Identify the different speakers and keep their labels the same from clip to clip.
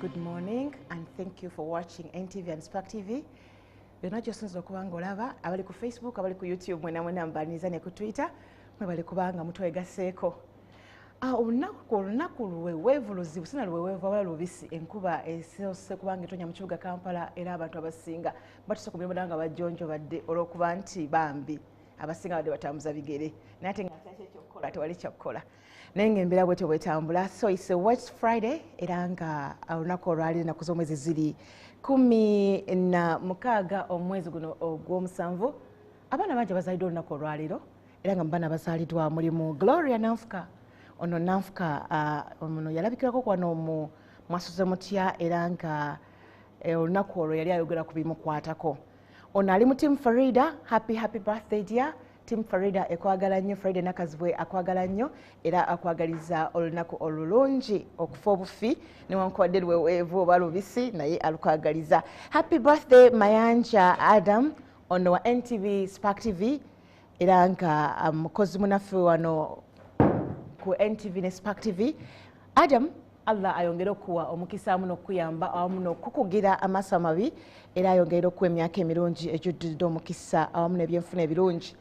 Speaker 1: Good morning and thank you for watching NTV and Spark TV. Byonna gy'osinza okuba ng'olaba abali ku Facebook, abali ku YouTube, mwena mbaniriza ne ku Twitter, mwebali kubanga mutwegasseeko. Olunaku luweweevu luzibu, sina luweweevu wabula lubisi, enkuba esoose kubanga etonya mu kibuga Kampala era abantu abasinga batuse ku mirimu nga bajjonjo badde olw'okuba nti bambi abasinga badde batambuza bigere naye ate nga kyokkola tewali kyokkola naye ng'embeera bwetyo bwetambula. So it's a West Friday era nga olunaku olwali ennaku z'omwezi ziri 16 omwezi guno ogw'omusanvu. Abaana bangi bazaalidwa olunaku olwaleero era nga mu baana bazaaliddwa mulimu Gloria Nanfuka. Ono Nanfuka ono yalabikirako kwano mu MWASUZE MUTYA era nga olunaku olwo yali ayogera ku bimukwatako. Ono ali mu Team Farida, happy birthday dear. Team Farida ekwagala nnyo, Farida nakazibwe akwagala nnyo era akwagaliza olunaku olulungi okufa obufi newankubadde luweweevu oba lubisi naye alukwagaliza. Happy birthday Mayanja Adam ono wa NTV Spark TV era nga mukozi munaffe wano ku NTV ne Spark TV. Adam, Allah ayongere okuwa omukisa muno okuyamba awamu n'okukugira amaaso amabi era ayongere okuwa emyaka emirungi ejjudde omukisa awamu n'ebyenfuna ebirungi.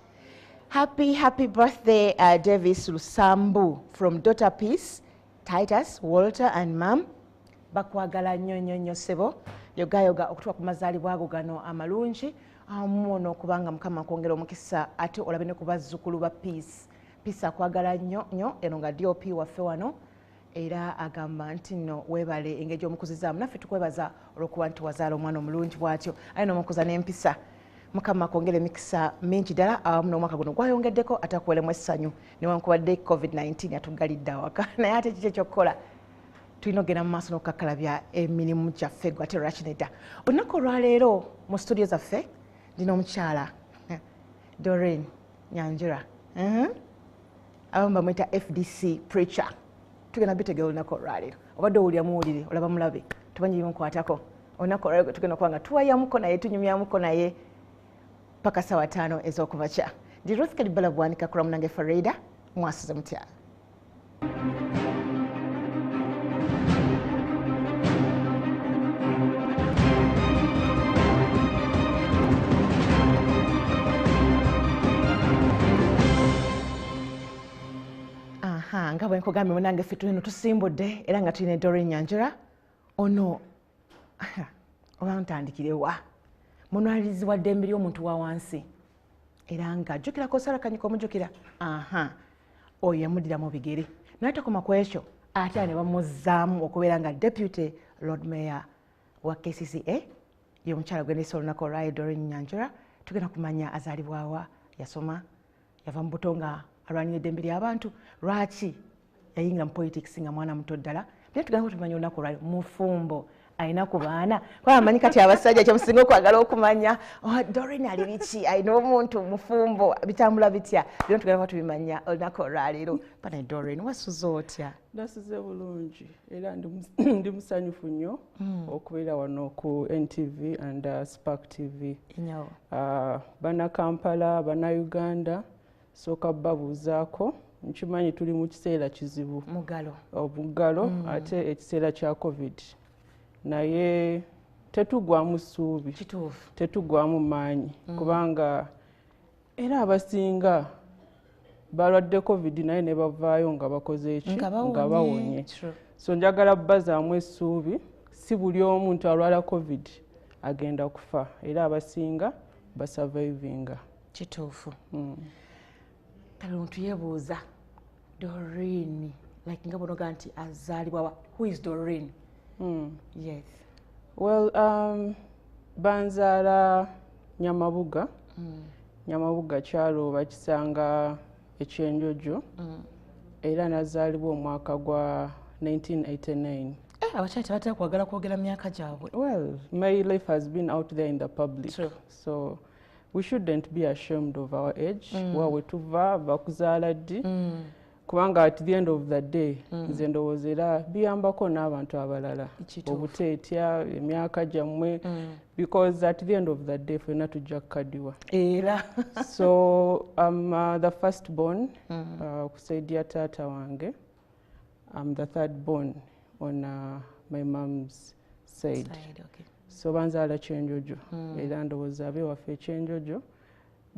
Speaker 1: Happy birthday Davis Lusambu from Daughter Peace, Titus, Walter and Mom. Bakwagala nnyo sebo yogayoga okutuuka ku mazaalibwa ago gano amalungi awamu n'okubanga Mukama akwongera omukisa ate olabe ne ku bazzukulu ba Peace. Peace akwagala nnyo eno nga DOP waffe wano era agamba nti nno weebale engeri gy'omukuzizaamu naffe tukwebaza olw'okuba nti wazaala omwana omulungi bw'atyo aye n'omukuza n'empisa. Mukama akwongera emikisa mingi ddala awamu n'omwaka guno gwayongeddeko atakuweremu essanyu newankubadde COVID-19 yatuggalidde awaka naye ate kiki ekyokukola tulina okugenda mu maaso n'okukakkalabya emirimu gyaffe gwe ate lwakinedda. Olunaku olwaleero mu studio zaffe ndina omukyala Doreen Nyanjura abamu bamwita FDC preacher. Tugenda bitegera olunaku olwaleero obadde owulira muwulire olaba mulabe tumanyi bimukwatako olunaku olwaleero tugenda okuba nga tuwayamuko naye tunyumyamuko naye paka sawa 5 ez'okumakya. Ndi Ruth Kadibala bwanika kulamu nange Farida MWASUZE MUTYA. Nga bwe nkugambye munange ffe tulino tusimbudde era nga tulina Doreen Nyanjura ono oba ntandikirewa munwalirizibwa ddembe ly'omuntu wa wansi era nga ajjukirako Sarakanyika omujjukira oyo yamuddira mu bigere naye takoma ku ekyo ate ne bamuzzaamu okubeera nga Deputy Lord Mayor wa KCCA ye mukyala gwendesa olunaku olwayo Doreen Nyanjura. Tugenda kumanya azaalibwawa, yasoma, yava mu buto nga alwanira eddembe ly'abantu, lwaki yayingira mu politics nga mwana muto ddala. Naye tugenda tumanya olunaku olwayo mufumbo alina ku baana kuba amanyi kati abasajja kyemusinga okwagala okumanya Doreen ali biki alina omuntu mufumbo bitambula bitya bino tugenda tubimanya olunaku olwaleero. Bana Doreen wasuze otya?
Speaker 2: Nasuze bulungi era ndi musanyufu nnyo okubeera wano ku NTV and Spark TV. Bana Kampala, bana Uganda sooka babuuzaako nkimanyi tuli mu kiseera kizibu omugalo ate ekiseera kya COVID naye tetugwamu ssuubi tetugwamu maanyi kubanga era abasinga balwadde COVID naye ne bavaayo nga bakoze eki nga bawonye. So njagala bazaamu essuubi, si buli omuntu alwala COVID agenda kufa era abasinga basurvivinga.
Speaker 1: Kituufu. Kale omuntu yeebuuza Doreen like nga bonoga nti azaalibwa who is Doreen? Yes.
Speaker 2: Well, banzaala Nyamabuga. Nyamabuga kyalo bakisanga ekyenjojo. Era nazaalibwa omwaka gwa 1989.
Speaker 1: Abakyala tebatera kwagala kwogera myaka gyabwe.
Speaker 2: Well, my life has been out there in the public. True. So we shouldn't be ashamed of our age. Wawe tuva bakuzaala ddi. Kubanga at the end of the day nze ndowooza era biyambako n'abantu abalala obuteetya emyaka gyammwe because at the end of the day ffenna tujja kukaddiwa
Speaker 1: era.
Speaker 2: So I'm the first born ku side ya taata wange. I'm the third born on my mom's side.
Speaker 1: Okay.
Speaker 2: So banzaala Kyenjojo era ndowooza abewaffe Ekyenjojo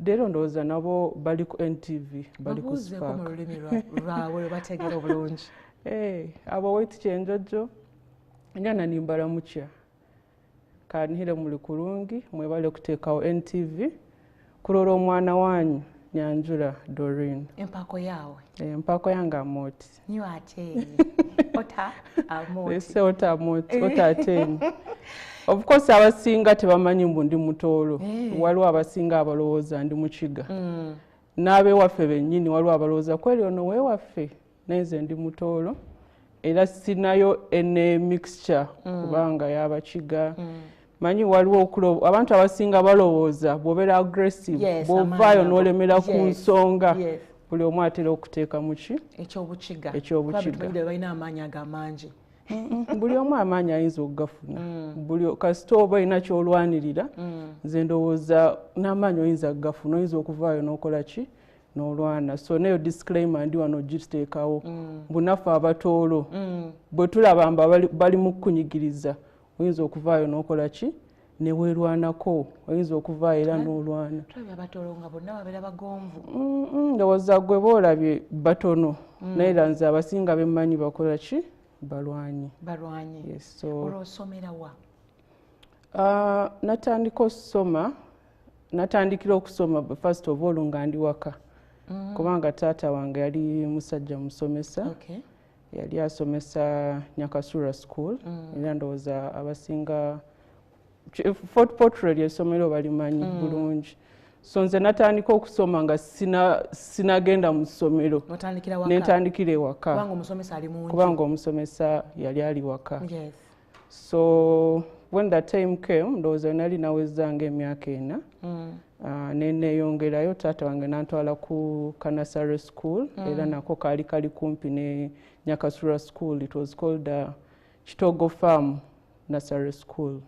Speaker 2: leero ndowooza nabo bali ku NTV bali ku Spark.
Speaker 1: Mu lulimi lwabwe bategeera obulungi.
Speaker 2: Abo waitu Kyenjojo njana nimbala mutya kanihire muli kulungi mwebale kuteekawo NTV kulola omwana wanyu Nyanjura Doreen.
Speaker 1: Empako yawe?
Speaker 2: Empako yange Amoti.
Speaker 1: Nyo ate ota Amoti.
Speaker 2: Ese ota Amoti, ota ateni. Of course abasinga tebamanyi mbu ndi mutoolo. Waliwo abasinga abalowooza ndi mukiga. N'abewaffe bennyini waliwo abalowooza kweli ono weewaffe neze ndi mutoolo. Era sinayo ene mixture kubanga y'abakiga. Manyi waliwo abantu abasinga balowooza bw'obeera aggressive bw'ovaayo n'olemera ku nsonga buli omu atera okuteeka mu ki
Speaker 1: ekyobukiga balina amaanyi agamangi.
Speaker 2: Buli omu amaanyi ayinza okugafuna kasita oba olina ky'olwanirira nze ndowooza n'amaanyi oyinza kugafuna oyinza okuvaayo n'okola ki n'olwana. So neyo disclaimer ndi wano giteekawo bunaffe abatoolo bwe tulaba mba bali mu kukunyigiriza oyinza okuvaayo n'okola ki ne weerwanako oyinza okuvaayo era n'olwana.
Speaker 1: Tulabye abatoolo nga bonna babeera bagonvu.
Speaker 2: Ndowooza gwe boolabye batono naye era nze abasinga bemmanyi bakola ki balwanyi.
Speaker 1: Olw'osomera wa?
Speaker 2: Natandikira okusoma first of all nga ndi waka kubanga taata wange yali musajja musomesa. Yali asomesa Nyakasura School era ndowooza abasinga Fort Portrait essomero balimanyi bulungi. So nze natandika okusoma nga sinagenda mu ssomero nentandikira ewaka kubanga omusomesa yali ali waka. So when that time came ndowooza nali nawezanga emyaka 4 neneeyongerayo taata wange nantwala ku Kanasare School era nako kaali kali kumpi ne Nyakasura School. It was called Kitogo Farm Nursery School.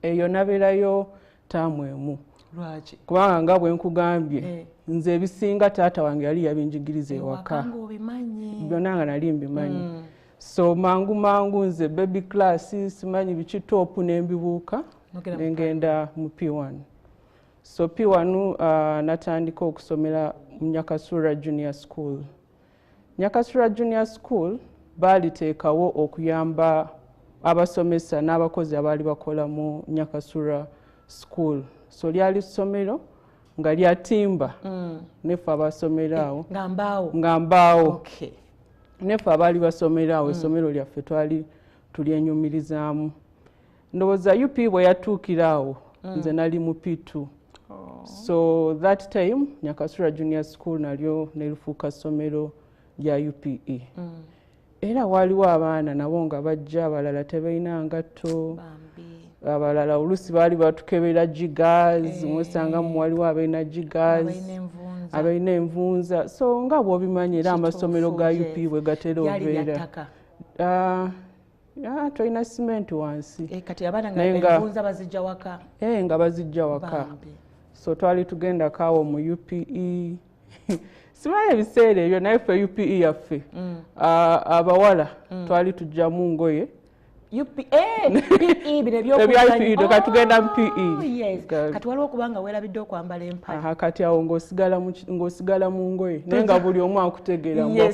Speaker 2: Eyo nabeerayo taamu emu.
Speaker 1: Lwaki?
Speaker 2: Kubanga nga bwe nkugambye nze ebisinga taata wange yali yabinjigiriza ewaka. Byonna nga nali mbimanyi. So mangu nze baby class simanyi biki top n'embibuuka ngenda mu P1. So P1 natandika okusomera mu Nyakasura Junior School. Nyakasura Junior School baliteekawo okuyamba abasomesa n'abakozi abaali bakola mu Nyakasura School. So lyali ssomero nga lyatimba neffe abasomerawo nga mbaawo neffe abaali basomeraawo essomero lyaffe twali tulyenyumirizaamu. Ndowooza UP bwe yatuukiraawo nze nali mu P2. So that time Nyakasura Junior School nalyo nelifuuka ssomero lya UPE. Era waliwo abaana nabo nga bajja abalala tebalina ngatto abalala olusi baali batukebera jiggers mwesanga waliwo abalina jiggers abalina envunza. So nga bw'obimanyi era amasomero ga UP bwe gatera obeera tolina simenti wansi
Speaker 1: nga
Speaker 2: bazijja waka. So twali tugenda kaawo mu UPE simanyi ebiseera ebyo naye ffe UPE yaffe abawala twali tujjamu ngoye ebya tugenda mu PE
Speaker 1: kati waliwo okubanga weerabidde okwambala empale
Speaker 2: kati awo ng'osigala mu ngoye naye nga buli omu akutegeera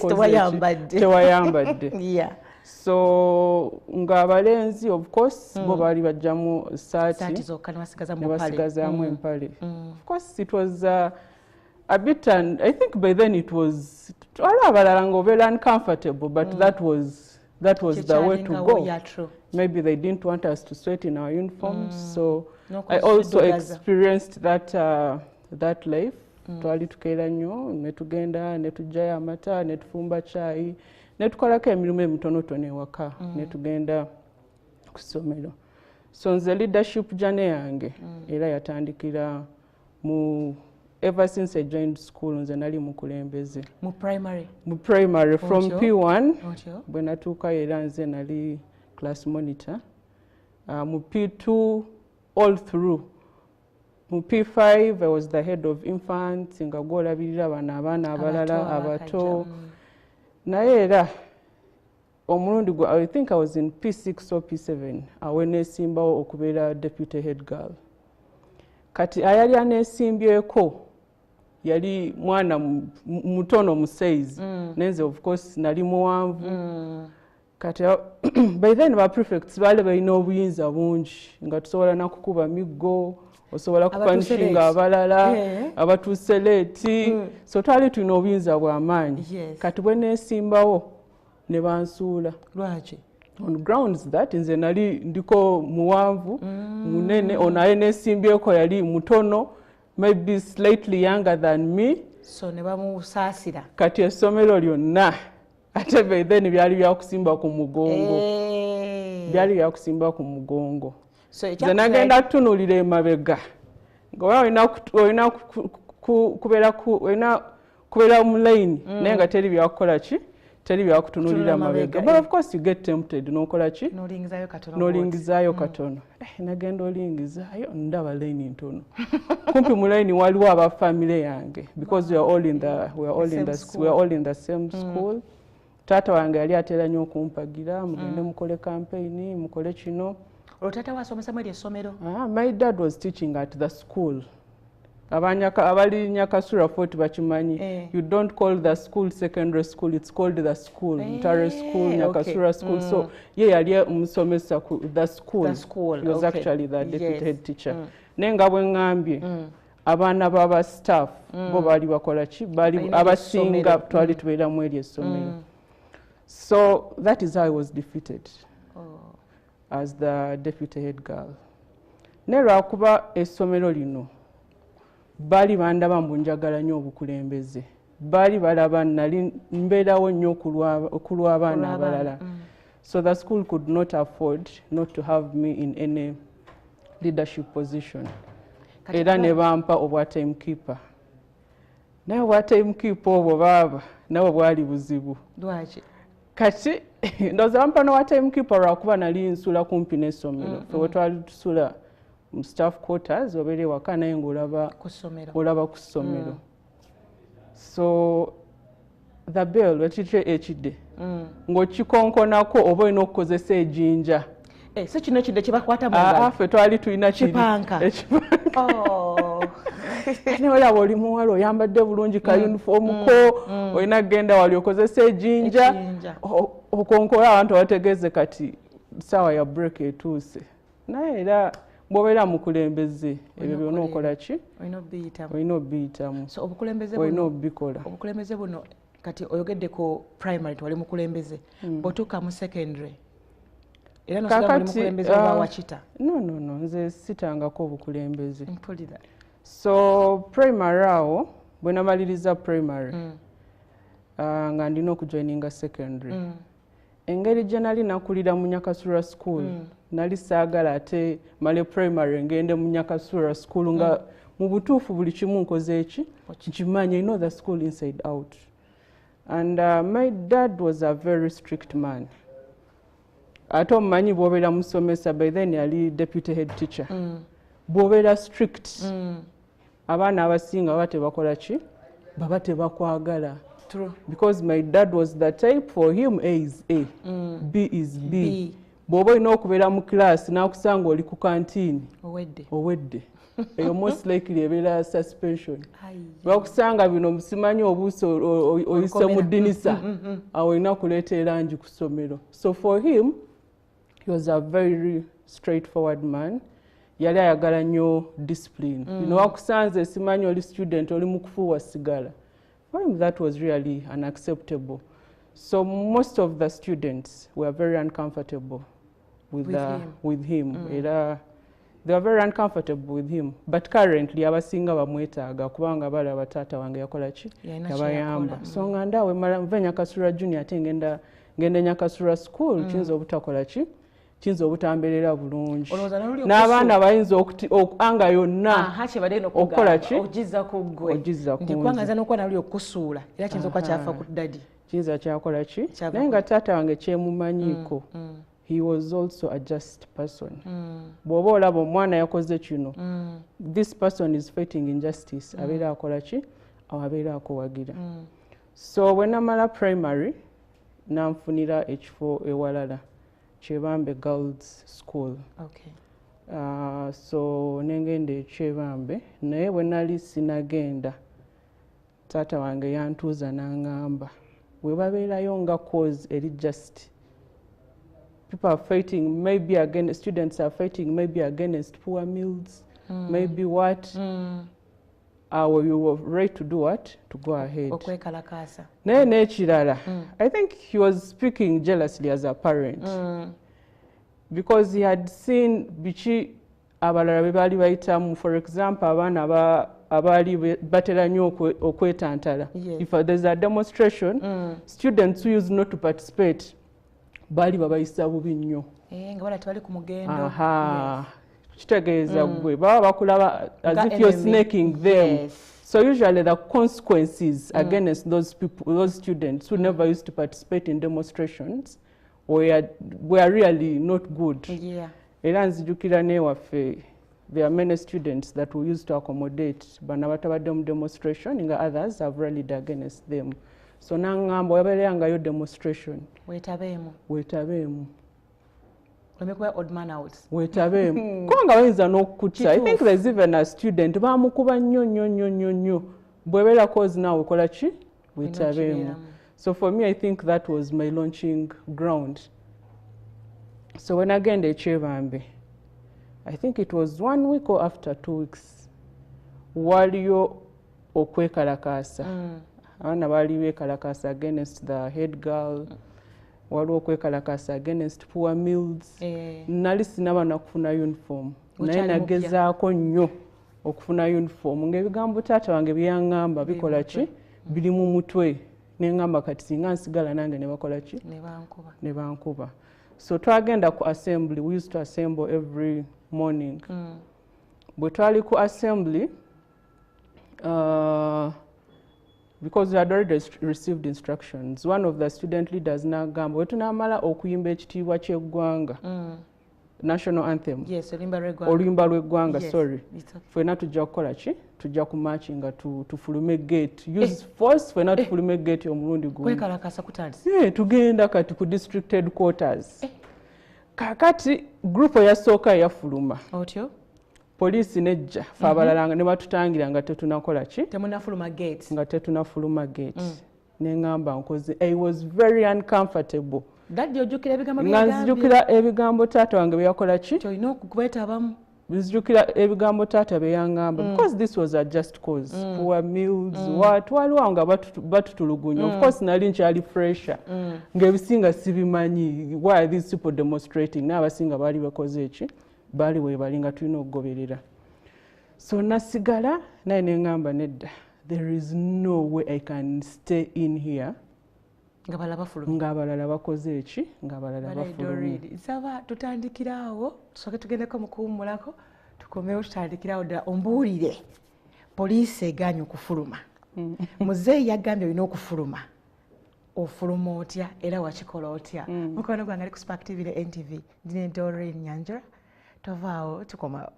Speaker 2: tewayambadde. So ng'abalenzi of course bo baali bajjamu saati ne basigazaamu empale. Of course it was a bit, and I think by then it was uncomfortable, but that was the way to go. Maybe they didn't want us to sweat in our uniforms, so I also experienced that life. Twali tukeera nnyo ne tugenda ne tujjayo amata ne tufumba chai ne tukolako emirimu emitonotono ewaka ne tugenda ku ssomero. So nze leadership journey yange era yatandikira mu ever since I joined school nze nali mukulembeze
Speaker 1: mu
Speaker 2: primary from P1 bwe natuuka era nze nali class monitor mu P2 all through. Mu P5 I was the head of infants nga gwolabirira abaana abalala abato naye era I think I was in P6 or P7 awenesimbawo okubeera deputy head girl. Kati ayali anesimbyeko yali mwana mutono musaizi nenze of course nali muwanvu kati by then ba prefects bale balina obuyinza bungi nga tusobola nakukuba miggo osobola kupanishinga abalala abatuuse leeti so twali tulina obuyinza bw'amaanyi kati bwe nesimbawo ne bansuula
Speaker 1: lwaki
Speaker 2: on grounds that nze nali ndiko muwanvu munene onaye nesimbyeko yali mutono maybe slightly younger than me
Speaker 1: so ne bamusaasira
Speaker 2: kati essomero lyonna ate by then byali byakusimba ku mugongo byali byakusimba ku mugongo nze nagenda kutunulira emabega nga olina kubeera mu line naye nga teri byakukola ki teri byakutunulira mabega but of course you get tempted n'okola ki n'olingizaayo katono nagenda olingizaayo ndaba line ntono kumpi mu line waliwo aba family yange because we are all in the same school taata wange yali atera nnyo okumpagira mugende mukole campaign mukole kino
Speaker 1: olutata wasomesa mweri essomero
Speaker 2: my dad was teaching at the school abali Nyakasura Fort bachimanyi you don't call the school secondary school, it's called the school Ntare school Nyakasura school so yali omusomesa ku the school he was actually the deputy head teacher nenga bwe ngambye abaana baba staff bo bali bakola ki bali abasinga twali tubeera mu eri essomero so that is how I was defeated as the deputy head girl nelwakuba essomero lino bali bandaba mbunjagala nnyo obukulembeze bali balaba nali mbeerawo nnyo okulwa abaana abalala so the school could not afford not to have me in any leadership position era ne bampa obwa timekeeper naye obwa timekeeper obwo baaba nabwo bwali buzibu kati ndowooza bampa n'obwa timekeeper lwakuba nali nsula kumpi n'essomero fe we twali tusula staff quarters obere waka naye ng'olaba ku ssomero so the bell wekitye ekidde ng'okikonkonako oba olina okukozesa ejjinja
Speaker 1: so kino ekidde kye bakwata mu ngalo
Speaker 2: ffe twali tulina
Speaker 1: ekipanka
Speaker 2: naye olaba oli muwala oyambadde bulungi ka uniform ko olina kgenda wali okozesa ejjinja okonkola abantu abategeeze kati saawa ya break etuuse naye era bw'obeera mukulembeze ebyo byonna okola ki olina obiyitamu olina obikola
Speaker 1: obukulembeze buno kati oyogedde ku primary twali mukulembeze bw'otuuka mu secondary era nosula muli mukulembeze oba wakita
Speaker 2: no nze sitangako obukulembeze so primary awo bwe namaliriza primary nga ndina okujoininga secondary engeri gye nali nakulira mu Nyakasura school nali saagala ate male primary ngende mu Nyakasura school nga mu butuufu buli kimu nkoze eki nkimanyi I know the school inside out and my dad was a very strict man ate omumanyi bw'obeera musomesa by then yali deputy head teacher bw'obeera strict abaana abasinga baba tebakola ki baba tebakwagala because my dad was the type for him A is A B is B bw'oba olina okubeera mu class n'akusanga oli ku kantiini owedde eyo most likely ebeera suspension bakusanga bino musimanyi obuuso oyise mu ddinisa awo olina kuleeta erangi ku ssomero so for him he was a very straightforward man yali ayagala nnyo discipline wakusanze simanyi oli student oli mu kufuuwa sigala for him that was really unacceptable so most of the students were very uncomfortable with him era they were very uncomfortable with him but currently abasinga bamwetaaga kubanga balaba taata wange yakola ki yabayamba so nga ndaawe mala nve Nyakasura junior ate ngenda Nyakasura school kiyinza obutakola ki kiyinza obutambeerera bulungi n'abaana bayinza anga yonna okukola ki
Speaker 1: ogiza ku ggwe nti kubanga nza n'okuba nali okusuula era kiyinza okuba kyafa ku dadi
Speaker 2: kiyinza kyakola ki naye nga taata wange kyemumanyiiko he was also a just person bw'oba olaba omwana yakoze kino this person is fighting injustice abeera akola ki awo abeera akuwagira so bwe namala primary nanfunira ekifo ewalala Kyebambe Girls School.
Speaker 1: Okay.
Speaker 2: So nengenda Kyebambe naye bwe nali sinagenda taata wange yantuuza n'angamba we babeerayo nga cause eri just people are fighting maybe against students are fighting maybe against poor meals maybe what you were right to do what to go ahead
Speaker 1: okwekalakasa
Speaker 2: naye n'ekirala I think he was speaking jealously as a parent because he had seen biki abalala be baali bayitamu for example abaana abaali batera nnyo okwetantala if there's a demonstration students who used not to participate baali babayisa bubi nnyo
Speaker 1: nga bala tebali ku mugendo
Speaker 2: kitegeeza gwe baba bakulaba as if you're snaking them so usually the consequences against those people, those students who never used to participate in demonstrations were really not good. Era nzijukira n'ewaffe there are many students that we used to accommodate bana batabadde mu demonstration nga others have rallied against them. So nangamba wabeerangayo demonstration weetabeemu
Speaker 1: odd man out
Speaker 2: weetabeemu kubanga bayinza n'okukutta. I think there's even a student baamukuba nnyo bwebeera cause naawe kola ki weetabeemu. So for me I think that was my launching ground. So when agenda e Kyebambe I think it was 1 week or after 2 weeks waliyo okwekalakaasa abaana baali beekalakaasa against the head girl waliwo okwekalakaasa against poor meals nali sinaba nakufuna uniform naye nagezaako nnyo okufuna uniform ng'ebigambo taata wange byeyaŋŋamba bikola ki biri mu mutwe neŋŋamba kati singa nsigala nange ne bakola ki ne bankuba. So twagenda ku assembly, we used to assemble every morning. Bwe twali ku assembly because we had already received instructions, one of the student leaders n'agamba bwe tunaamala okuyimba ekitiibwa ky'eggwanga national anthem oluyimba lw'eggwanga sorry ffenna tujja kukola ki tujja kumarchinga tufulume gate use force ffenna tufulume gate omulundi gumu tugenda kati ku district headquarters kakati group eyasooka eyafuluma poliisi nejja fe abalala ne batutangira nga tetunakola ki nga tetunafuluma gate neŋŋamba nkoze I was very uncomfortable nga nzijukira ebigambo taata wange bye yakola ki nzijukira ebigambo taata bye yaŋŋamba because this was a just cause poor meals what waliwo nga batutulugunya of course nali nkyali fresher ng'ebisinga sibimanyi why are these people demonstrating n'abasinga baali bakoze eki baali weebali nga tulina okugoberera. So nasigala naye neŋŋamba nedda there is no way I can stay in here ng'abalala bakoze eki ng'abalala bafulumye.
Speaker 1: Nsaba tutandikiraawo tusooke tugendeko mu kuwummulako tukomewo tutandikiraawo ddala ombuulire poliisi egaanye okufuluma muzeeyi yagambye olina okufuluma ofuluma otya era wakikola otya mukwano gwange ali ku Spark TV ne NTV ndine Doreen Nyanjura tovaawo tukomawo.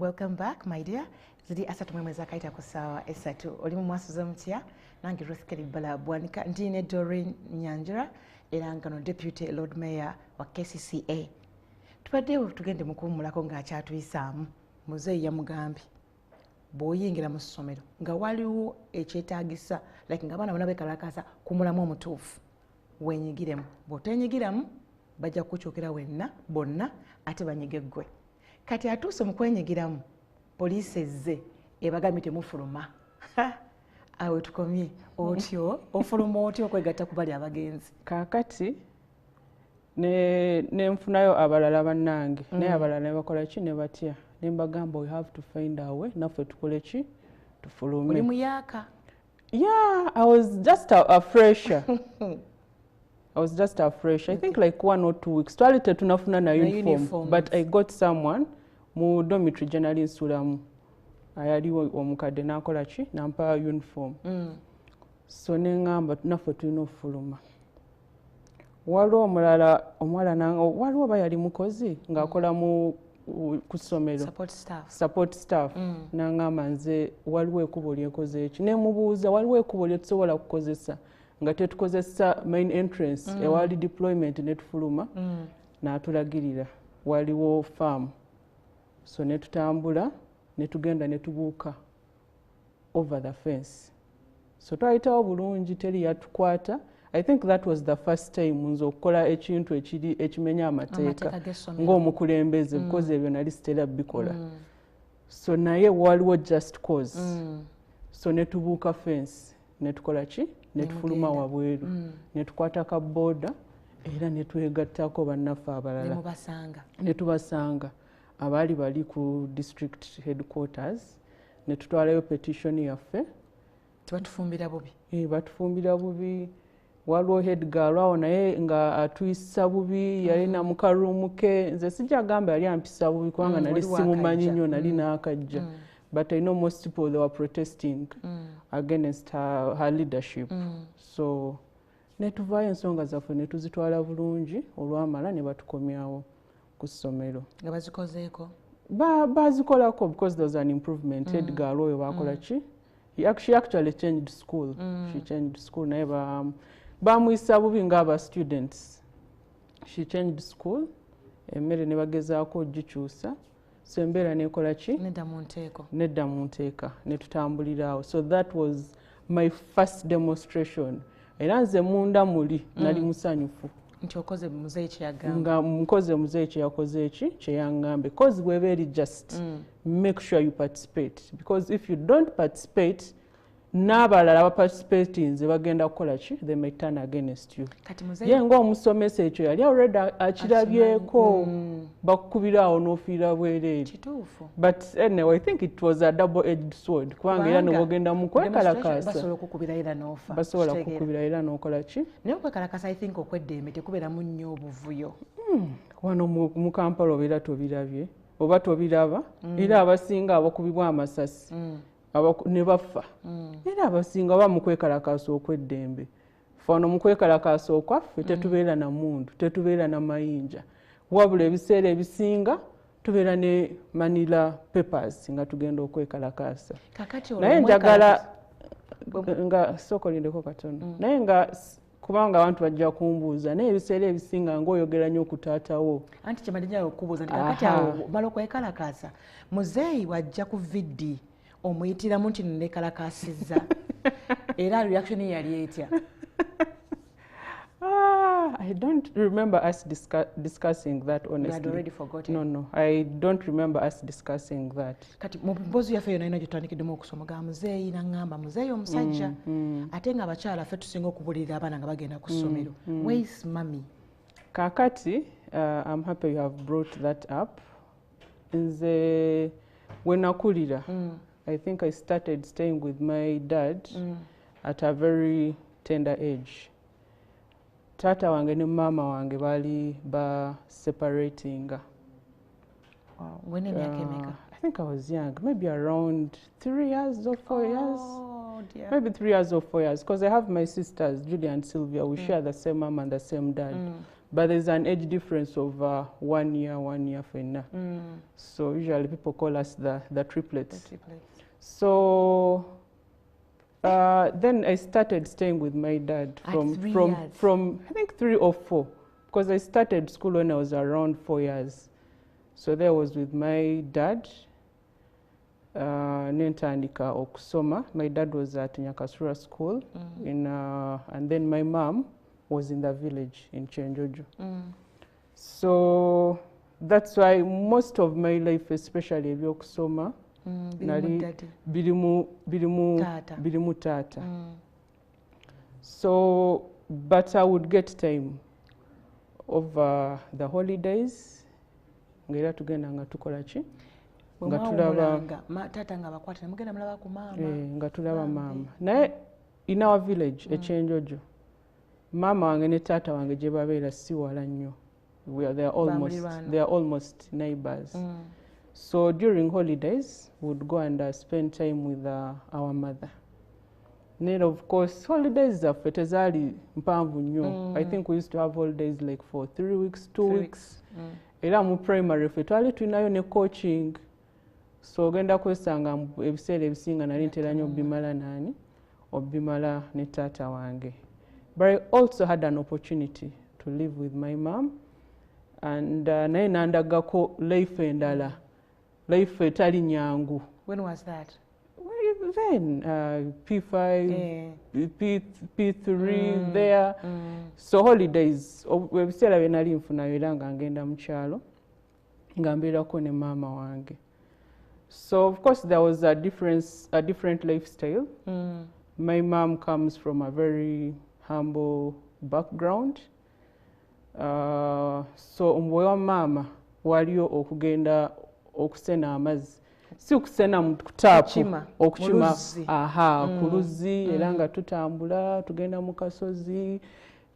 Speaker 1: Welcome back my dear. Zidi asatu mwemwezi akaita kusawa esatu oli mu MWASUZE MUTYA nange Ruth Bala Bwanika ndine Doreen Nyanjura era ngano Deputy Lord Mayor wa KCCA. Tubaddewo tugende mu kuwummulako ng'akyatuyisaamu muzeeyi yamugambye bw'oyingira mu ssomero nga waliwo ekyetaagisa like nga abaana bonna beekalakaasa ku mulamu omutuufu wenyigiremu bw'otenyigiramu bajja kukukyukira wenna bonna ate banyige ggwe. Kati atuuse mu kwenyigiramu poliisi ezze ebagambye temufuluma awe tukomye otyo ofuluma otyo okwegatta ku bali abagenzi
Speaker 2: kaakati nenfunayo abalala bannange naye abalala ne bakola ki ne batya ne mbagamba we have to find our way naffe tukole ki tufulume.
Speaker 1: Oli muyaaka?
Speaker 2: Yeah, I was just a fresher. I was just a fresh. I think like 1 or 2 weeks. Twali tetunafuna na uniform, but I got someone mu dormitory generally nsulamu. Ayaliwo omukadde n'akola ki nampa uniform. So neŋŋamba naffe tulina okufuluma. Waliwo omulala omuwala waliwo bayali mukozi ng'akola mu ku ssomero support staff n'aŋŋamba nze waliwo ekkubo lyekoze eki ne mubuuza waliwo ekkubo lye tusobola kukozesa nga tetukozesa main entrance ewali deployment ne tufuluma n'atulagirira waliwo farm so ne tutambula ne tugenda ne tubuuka over the fence so twayitawo bulungi teri yatukwata. I think that was the first time nze okukola ekintu ekimenya amateeka ng'omukulembeze because ebyo nali sitera bikola so naye waliwo just cause so ne tubuuka fence ne tukola ki ne tufuluma wabweru ne tukwata ka boda era ne twegattako bannaffe abalala ne tubasanga abaali bali ku district headquarters ne tutwalayo petition yaffe batufumbira bubi waliwo head girl awo naye nga atuyisa bubi yalina mu karuumu ke nze sijja gamba yali ampisa bubi kubanga nali simumanyi nnyo nali n'akajja but I know most people they were protesting against her leadership so ne tuvaayo ensonga zaffe ne tuzitwala bulungi olwamala ne batukomyawo ku ssomero
Speaker 1: nga bazikozeeko
Speaker 2: bazikolako because there was an improvement head girl oyo bakola ki she actually changed school she changed school naye bamuyisa bubi ng'aba students she changed school emmere ne bagezaako ogikyusa so embeera nekola ki nedda mu nteeka ne tutambuliraawo so that was my first demonstration era nze munda muli nali musanyufu
Speaker 1: nti okoze muzeeyi kyeyagamba
Speaker 2: nga mukoze muzeeyi kyeyakoze eki kyeyaŋŋambe because bweba eri just make sure you participate because if you don't participate n'abalala abaparticipatinze bagenda kukola ki they may turn against you ye ng'omusomesa ekyo yali already akirabyeko bakukubiraawo n'ofiira bwereeri but anyway I think it was a double edged sword kubanga era nebwogenda mu kwekalakaasa
Speaker 1: basobola okukubira era n'ofa
Speaker 2: basobola kukubira era n'okola ki
Speaker 1: naye okwekalakaasa I think okweddembe tekubeeramu nnyo obuvuyo
Speaker 2: wano mu Kampala obeera tobirabye oba tobiraba era abasinga abakubibwa amasasi ne bafa era abasinga ba mu kwekalakaasa okweddembe fano mu kwekalakaasa okwaffe tetubeera na mundu tetubeera na mayinja wabula ebiseera ebisinga tubeera ne manila papers nga tugenda okwekalakaasa naye njagala nga sokolindeko katono naye nga kubanga abantu bajja kumbuuza naye ebiseera ebisinga ng'oyogera nnyo okutaatawo
Speaker 1: anti kyemalinnyayo okubuuza nti kakati awo mala okwekalakaasa muzeeyi wajja ku viddi omuyitiramu nti nekalakaasizza era reaction yali etya
Speaker 2: I don't remember us discussing that honestly.
Speaker 1: You had already forgotten.
Speaker 2: No, I don't remember us discussing that.
Speaker 1: Kati mu Emboozi yaffe yonna gyetwandikiddemu okusoma ga muzeeyi n'aŋŋamba muzeeyi omusajja ate nga abakyala ffe tusinga okubulirira abaana nga bagenda ku ssomero. Where is mommy?
Speaker 2: Kakati, I'm happy you have brought that up. Nze we nakulira, I think I started staying with my dad at a very tender age. Tata wange ne mama wange bali ba separating.
Speaker 1: When emyaka emeka?
Speaker 2: I think I was young, maybe around 3 years or 4 years.
Speaker 1: Dear.
Speaker 2: Maybe 3 years or 4 years, because I have my sisters, Julia and Sylvia. We share the same mom and the same dad. But there's an age difference of 1 year for now. So usually people call us the triplets. So then I started staying with my dad from I think 3 or 4, because I started school when I was around 4 years. So there I was with my dad. Nentandika okusoma. My dad was at Nyakasura school, and then my mom was in the village in Chenjojo. So that's why most of my life, especially ebyokusoma, birimu tata. So, but I would get time over the holidays. Ngera tugenda nga tukola ki? Nga tulaba
Speaker 1: tata nga bakwata mugenda mulaba ku mama.
Speaker 2: Nga tulaba mama. Naye in our village Chenjojo, mama wange ne tata wange gye babeera si wala nnyo. They are almost neighbors. So during holidays, we would go and spend time with our mother. Then of course, holidays zaffe tezaali mpanvu nnyo. I think we used to have holidays like for 3 weeks, 2 weeks. era mu primary ffe twali tulinayo ne coaching, so ogenda kwesanga ebiseera ebisinga nali ntera nnyo obimala ne taata wange. But I also had an opportunity to live with my mom, and naye nandagako life endala, life etali nyangu.
Speaker 1: When was that?
Speaker 2: Then P5, P3 there. So holidays, ebiseera bye nali nfunayo era nga ngenda mu kyalo nga mbeerako ne maama wange. So of course there was a different lifestyle. My mom comes from a very humble background. So omwe wa maama waliyo okugenda okusena amazzi, si okusena mu taapu, okukima ku luzzi, era nga tutambula tugenda mu kasozi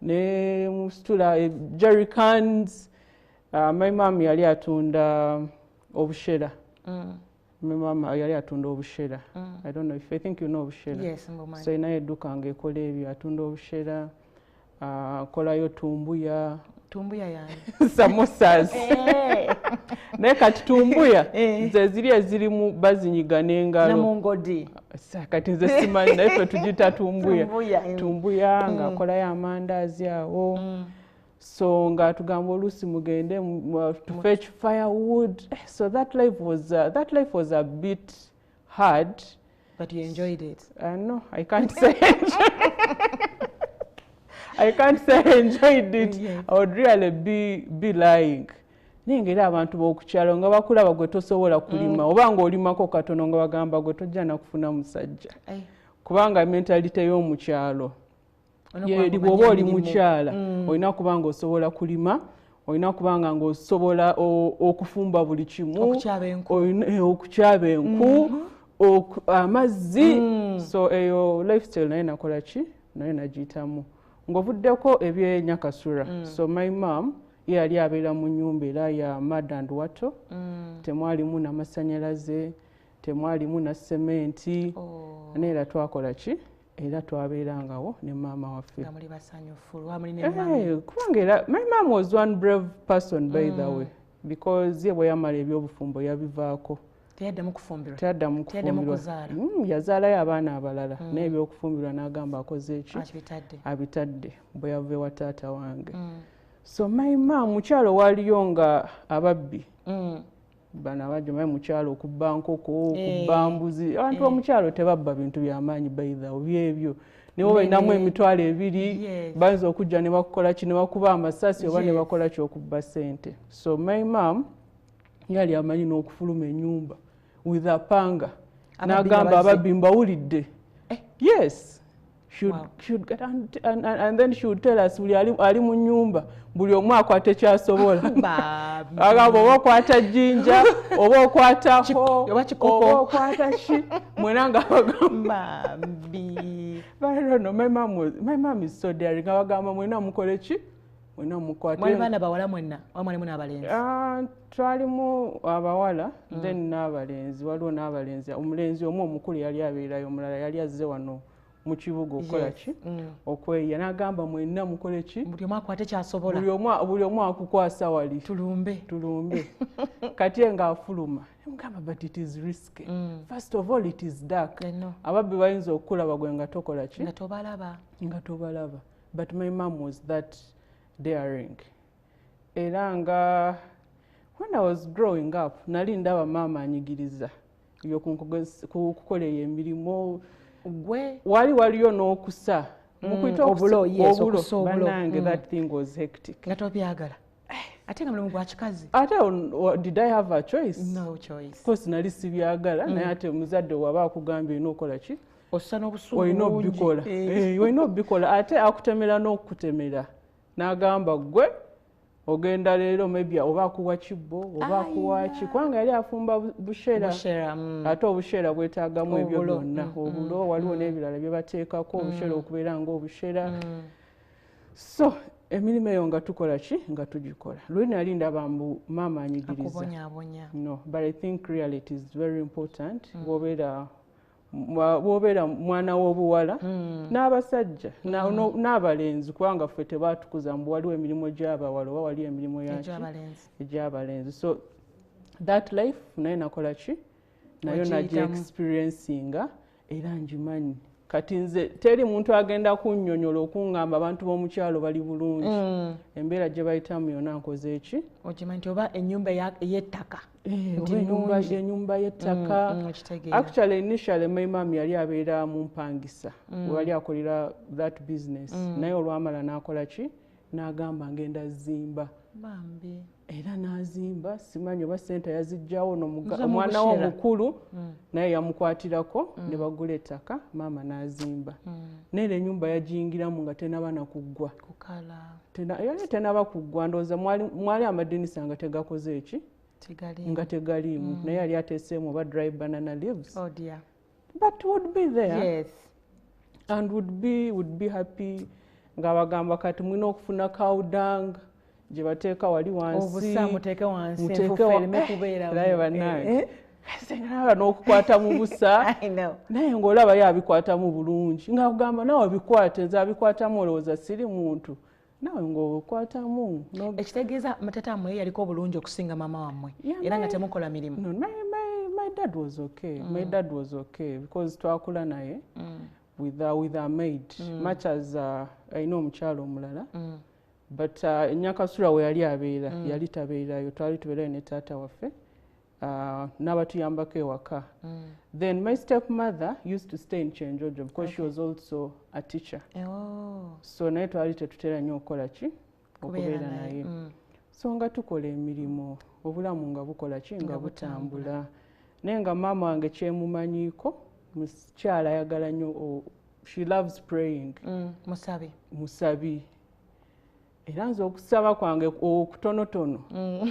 Speaker 2: ne musitula jerrycans. My mom yali atunda obushera. My mom yali atunda obushera. I don't know if I think you know obushera.
Speaker 1: Yes,
Speaker 2: so inayo edduka ng'ekola ebyo, atunda obushera, akolayo tumbuya yani samosas. Naye kati tumbuya ze ziri ezirimu bazinyiga n'engalo
Speaker 1: namungodi,
Speaker 2: kati nze simanyi naye ffe tugiyita tumbuya ng'akolayo amandaazi awo. So nga tugamba oluusi mugende to fetch firewood. So that life was a bit hard.
Speaker 1: But you enjoyed it?
Speaker 2: No, I can't say I can't say I enjoyed it. Yes. I would really be lying. Nengera abantu b'okukyalo nga bakulaba gwe tosobola kulima oba ng'olimako katono nga bagamba gwe tojja na kufuna musajja. Kubanga mentality y'omukyalo yeri bw'oba oli mukyala olina kubanga osobola kulima, olina kubanga ng'osobola okufumba buli kimu, okukyaba enku, amazzi. So eyo lifestyle naye nakola ki, naye nagiyitamu ng'ovuddeko ebyenyakasula. So my mom yali abeera mu nnyumba era ya mud and water. Temwalimu n'amasannyalaze, temwalimu na sementi. Naye era twakola ki, era twabeerangawo ne maama waffe. Kubanga my mom was one brave person by the way, because ye bwe yamala ebyobufumbo yabivaako.
Speaker 1: Teyaddamu kufumbirwa.
Speaker 2: Yazaalayo abaana abalala naye ebyokufumbirwa n'agamba akoze eki, abitadde bwe yava ewa taata wange. So my mom mukyalo waliyo nga ababbi bano abajja mukyalo okubba nkoko, okubba mbuzi. Abantu b'omukyalo tebabba bintu by'amaanyi by the way, byebyo nibo balinamu emitwalo ebiri bayinza okujja ne bakukola ki, ne bakuba amasasi oba ne bakola ki okubba ssente. So my mom yali amanyi n'okufuluma ennyumba with a panga. N'agamba ababbi mbawulidde. Yes. Should get and then she would tell us buli ali mu nnyumba buli omu akwata ekyasobola. Agamba oba okwata jjinja oba okwata oba okwata ki, mwena nga bagamba mbi. But I don't know, my mom is so daring. Bagamba mwena mukole ki, mwena mukwate.
Speaker 1: Mwali baana bawala mwenna oba mwalimu n'abalenzi?
Speaker 2: Twalimu abawala then n'abalenzi. Waliwo n'abalenzi. Omulenzi omu omukulu yali abeerayo, omulala yali azze wano mu kibuga okukola ki, okweya. N'agamba mwenna mukole ki,
Speaker 1: buli omu akwate kyasobola,
Speaker 2: buli omu akukwasa wali tulumbe. Kati ng'afuluma mugamba but it is risky. First of all it is dark. Ababbi bayinza okukulaba gwe nga tokola ki, nga tobalaba. But my mom was that daring. Era nga when I was growing up nali ndaba maama anyigiriza kukola emirimu. Waliyo n'okusa
Speaker 1: obulo.
Speaker 2: Bannange that thing was hectic.
Speaker 1: Nga tobyagala ate nga mulimu gwa kikazi.
Speaker 2: Ate did I have a choice?
Speaker 1: No choice.
Speaker 2: Course nali sibyagala naye ate muzadde waba akugambye olina okola ki,
Speaker 1: ossa n'obusuubu bungi,
Speaker 2: olina obbikola. Ate akutemera n'okutemera n'agamba gwe ogenda leero maybe oba akuwa kibbo oba akuwa ki, kubanga yali afumba bushera. Ate obushera bwetaagamu ebyo byonna, obulo waliwo n'ebirala bye bateekako obushera okubeera ng'obushera. So emirimu eyo nga tukola ki, nga tugikola. Lwena yali ndaba mbu maama anyigiriza.
Speaker 1: Akubonyabonya.
Speaker 2: No, but I think really it is very important. Wobeera bw'obeera mwana w'obuwala n'abasajja n'abalenzi kubanga ffe tebaatukuza mbu waliwo emirimu gy'abawala oba waliwo emirimu egy'abalenzi. So that life naye nakola ki nayo najja experiencinga era ngimanyi. Kati nze teri muntu agenda kunnyonnyola okuŋŋamba abantu b'omukyalo bali bulungi. Embeera gye bayitamu yonna nkoze eki.
Speaker 1: Okimanyi nti oba ennyumba y'ettaka.
Speaker 2: Ennyumba y'ettaka. Actually initially my mum yali abeera mu mpangisa. Wali akolera that business. Naye olwamala n'akola ki? N'agamba ngenda zimba.
Speaker 1: Bambi.
Speaker 2: Era n'azimba simanyi oba ssente yazijjawo omwana we omukulu naye yamukwatirako ne bagula ettaka maama n'azimba. Naye ennyumba yagiyingiramu nga tenaba na kuggwa. Yali tenaba kuggwa ndowooza mwali amadinisa nga tegakoze eki? Nga tegaliimu. Naye yali ateeseemu oba dry banana leaves.
Speaker 1: Oh dear.
Speaker 2: But would be there.
Speaker 1: Yes.
Speaker 2: And would be happy nga bagamba kati mulina okufuna cow-dung gye bateeka wali wansi.
Speaker 1: Obusa muteeke wansi enfuufu ereme kubeeramu.
Speaker 2: Naye bannange senga n'okukwata mu busa naye ng'olaba ye abikwatamu bulungi nga kugamba nawe bikwate nze abikwatamu olowooza siri muntu nawe ng'obikwatamu.
Speaker 1: Ekitegeeza matata mmwe yaliko obulungi okusinga maama wammwe era nga temukola mirimu.
Speaker 2: My dad was okay. My dad was okay because twakula naye with a maid much as ayina omukyalo omulala. But Nyakasula we yali abeera yali tabeerayo twali tubeerayo ne taata waffe n'abatuyambako ewaka. Then my stepmother used to stay in Kyenjojo because she was also a teacher. So naye twali tetutera nnyo okukola ki okubeera naye. So nga tukola emirimu obulamu nga bukola ki nga butambula. Naye nga maama wange kyemumanyiiko mukyala ayagala nnyo she loves praying. Musabi. Era nze okusaba kwange okutonotono.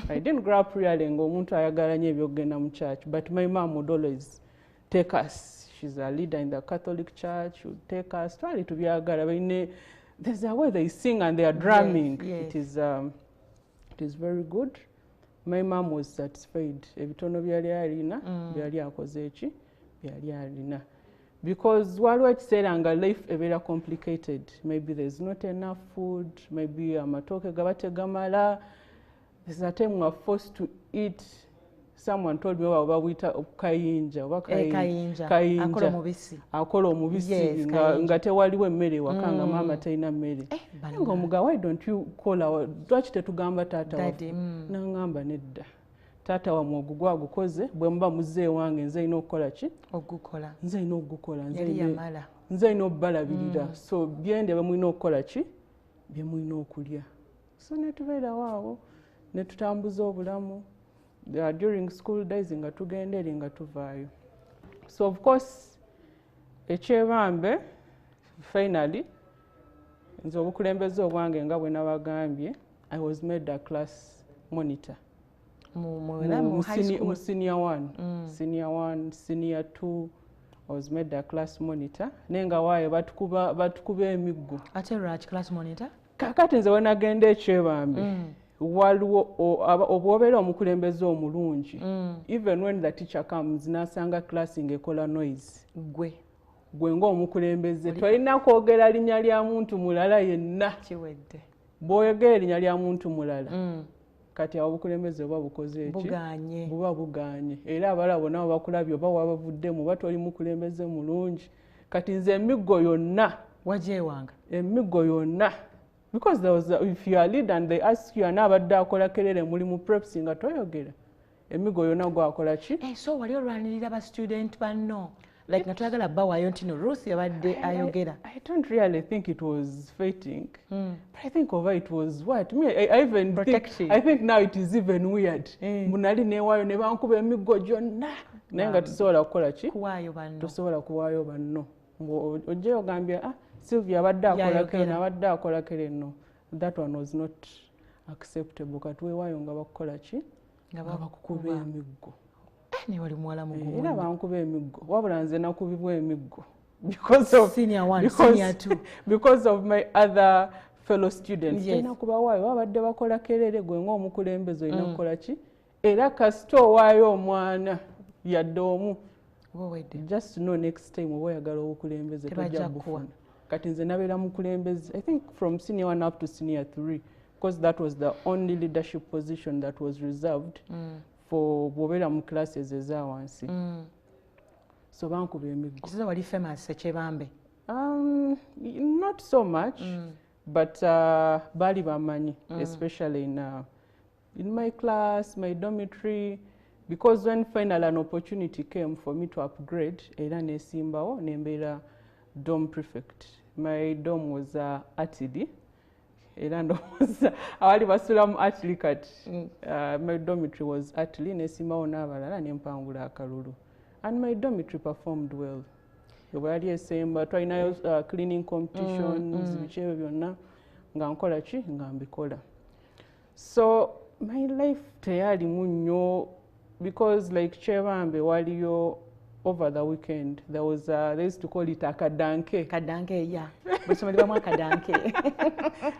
Speaker 2: I didn't grow up really ng'omuntu ayagala nnyo ebyokugenda mu church, but my mom would always take us. She's a leader in the Catholic Church. She would take us. Twali tubyagala. There's a way they sing and they are drumming. Yes. It is very good. My mom was satisfied. Ebitono byali alina byali akoze eki byali alina. Because waliwo ekiseera nga life ebeera complicated. Maybe there's not enough food, maybe amatooke gaba tegamala. There's a time we are forced to eat. Someone told me oba buyita kayinja oba kayinja akola omubisi nga tewaliwo emmere waka nga maama talina mmere. Ng'omuga why don't you call lwaki tetugamba taata waffe? N'angamba nedda. Taata wamwe ogugwa agukoze bwe muba muzze ewange nze ina okukola ki?
Speaker 1: Ogukola.
Speaker 2: Nze ina ogukola. Nze ina obbalabirira. So byende bwe mulina okukola ki? Bye mulina okulya. So ne tubeerawo awo ne tutambuza obulamu. During school days nga tugenda eri nga tuvaayo. So of course ekyebambe finally nze obukulembeze obwange nga bwe nabagambye I was made a class monitor. Mu senior 1, senior 1, senior 2, I was made a class monitor. Nenga waaye batukuba emiggo.
Speaker 1: Ate lwaki class monitor?
Speaker 2: Kakati nze we nagenda ekyebambe waliwo obwobeera omukulembeze omulungi. Even when the teacher comes n'asanga class ng'ekola noise. Gwe ng'omukulembeze tolina kwogera linnya lya muntu mulala yenna.
Speaker 1: Kiwedde.
Speaker 2: Bw'oyogera linnya lya muntu mulala. Kati obukulembeze oba bukoze eki? Buba bugaanye. Era abalala bonna bakulabye oba wabavuddemu oba toli mukulembeze mulungi. Kati nze emiggo yonna.
Speaker 1: Wagyewanga?
Speaker 2: Emiggo yonna. Because there was if you are leader and they ask you anabadde akola kerere muli mu preps nga toyogera. Emiggo yonna gwakola ki?
Speaker 1: So wali olwanirira ba student banno. Like natwagala bawayo nti no Ruth yabadde ayogera.
Speaker 2: I don't really think it was fighting. But I think over it was what? I even
Speaker 1: protection.
Speaker 2: I think now it is even weird. Munali newayo ne bankuba emiggo gyonna. Naye nga tusobola kukola ki?
Speaker 1: Kuwaayo banno.
Speaker 2: Tusobola kuwaayo banno. Ojje ogambye Sylvia abadde akola kene abadde akola kene no. That one was not acceptable. Kati weewaayo nga bakukola ki? Nga bakukuba emiggo.
Speaker 1: Ne wali muwala mugumu.
Speaker 2: Era bankuba emiggo. Wabula nze nakubibwa emiggo. Because of
Speaker 1: senior 1, senior 2.
Speaker 2: Because of my other fellow students. Nakuba waayo abadde bakola kerere gwe ng'omukulembeze olina kukola ki? Era kasita owaayo omwana yadde omu. just to know next time oba oyagala obukulembeze tojja bufuna kati nze nabeera mukulembeze I think from senior 1 up to senior 3 because that was the only leadership position that was reserved for bwobeera mu classes ezawansi so bankuba emiggo
Speaker 1: kiziza wali famous Kyebambe
Speaker 2: not so much but baali bamanyi especially in my class, my dormitory, because when finally an opportunity came for me to upgrade, era nesimbawo nembera dorm prefect. My dorm was Atili, era ndoza awali basula mu Atili kati. My dormitory was Atili, nesimbawo n'abalala nempangula akalulu. And my dormitory performed well. Yobali esemba twalinayo cleaning competitions, bichewe byonna nga nkola ki nga mbikola. So my life teyali munyo because like Kyebambe waliyo over the weekend there was they used to call it akadanke.
Speaker 1: Kadanke, yeah. Kadanke.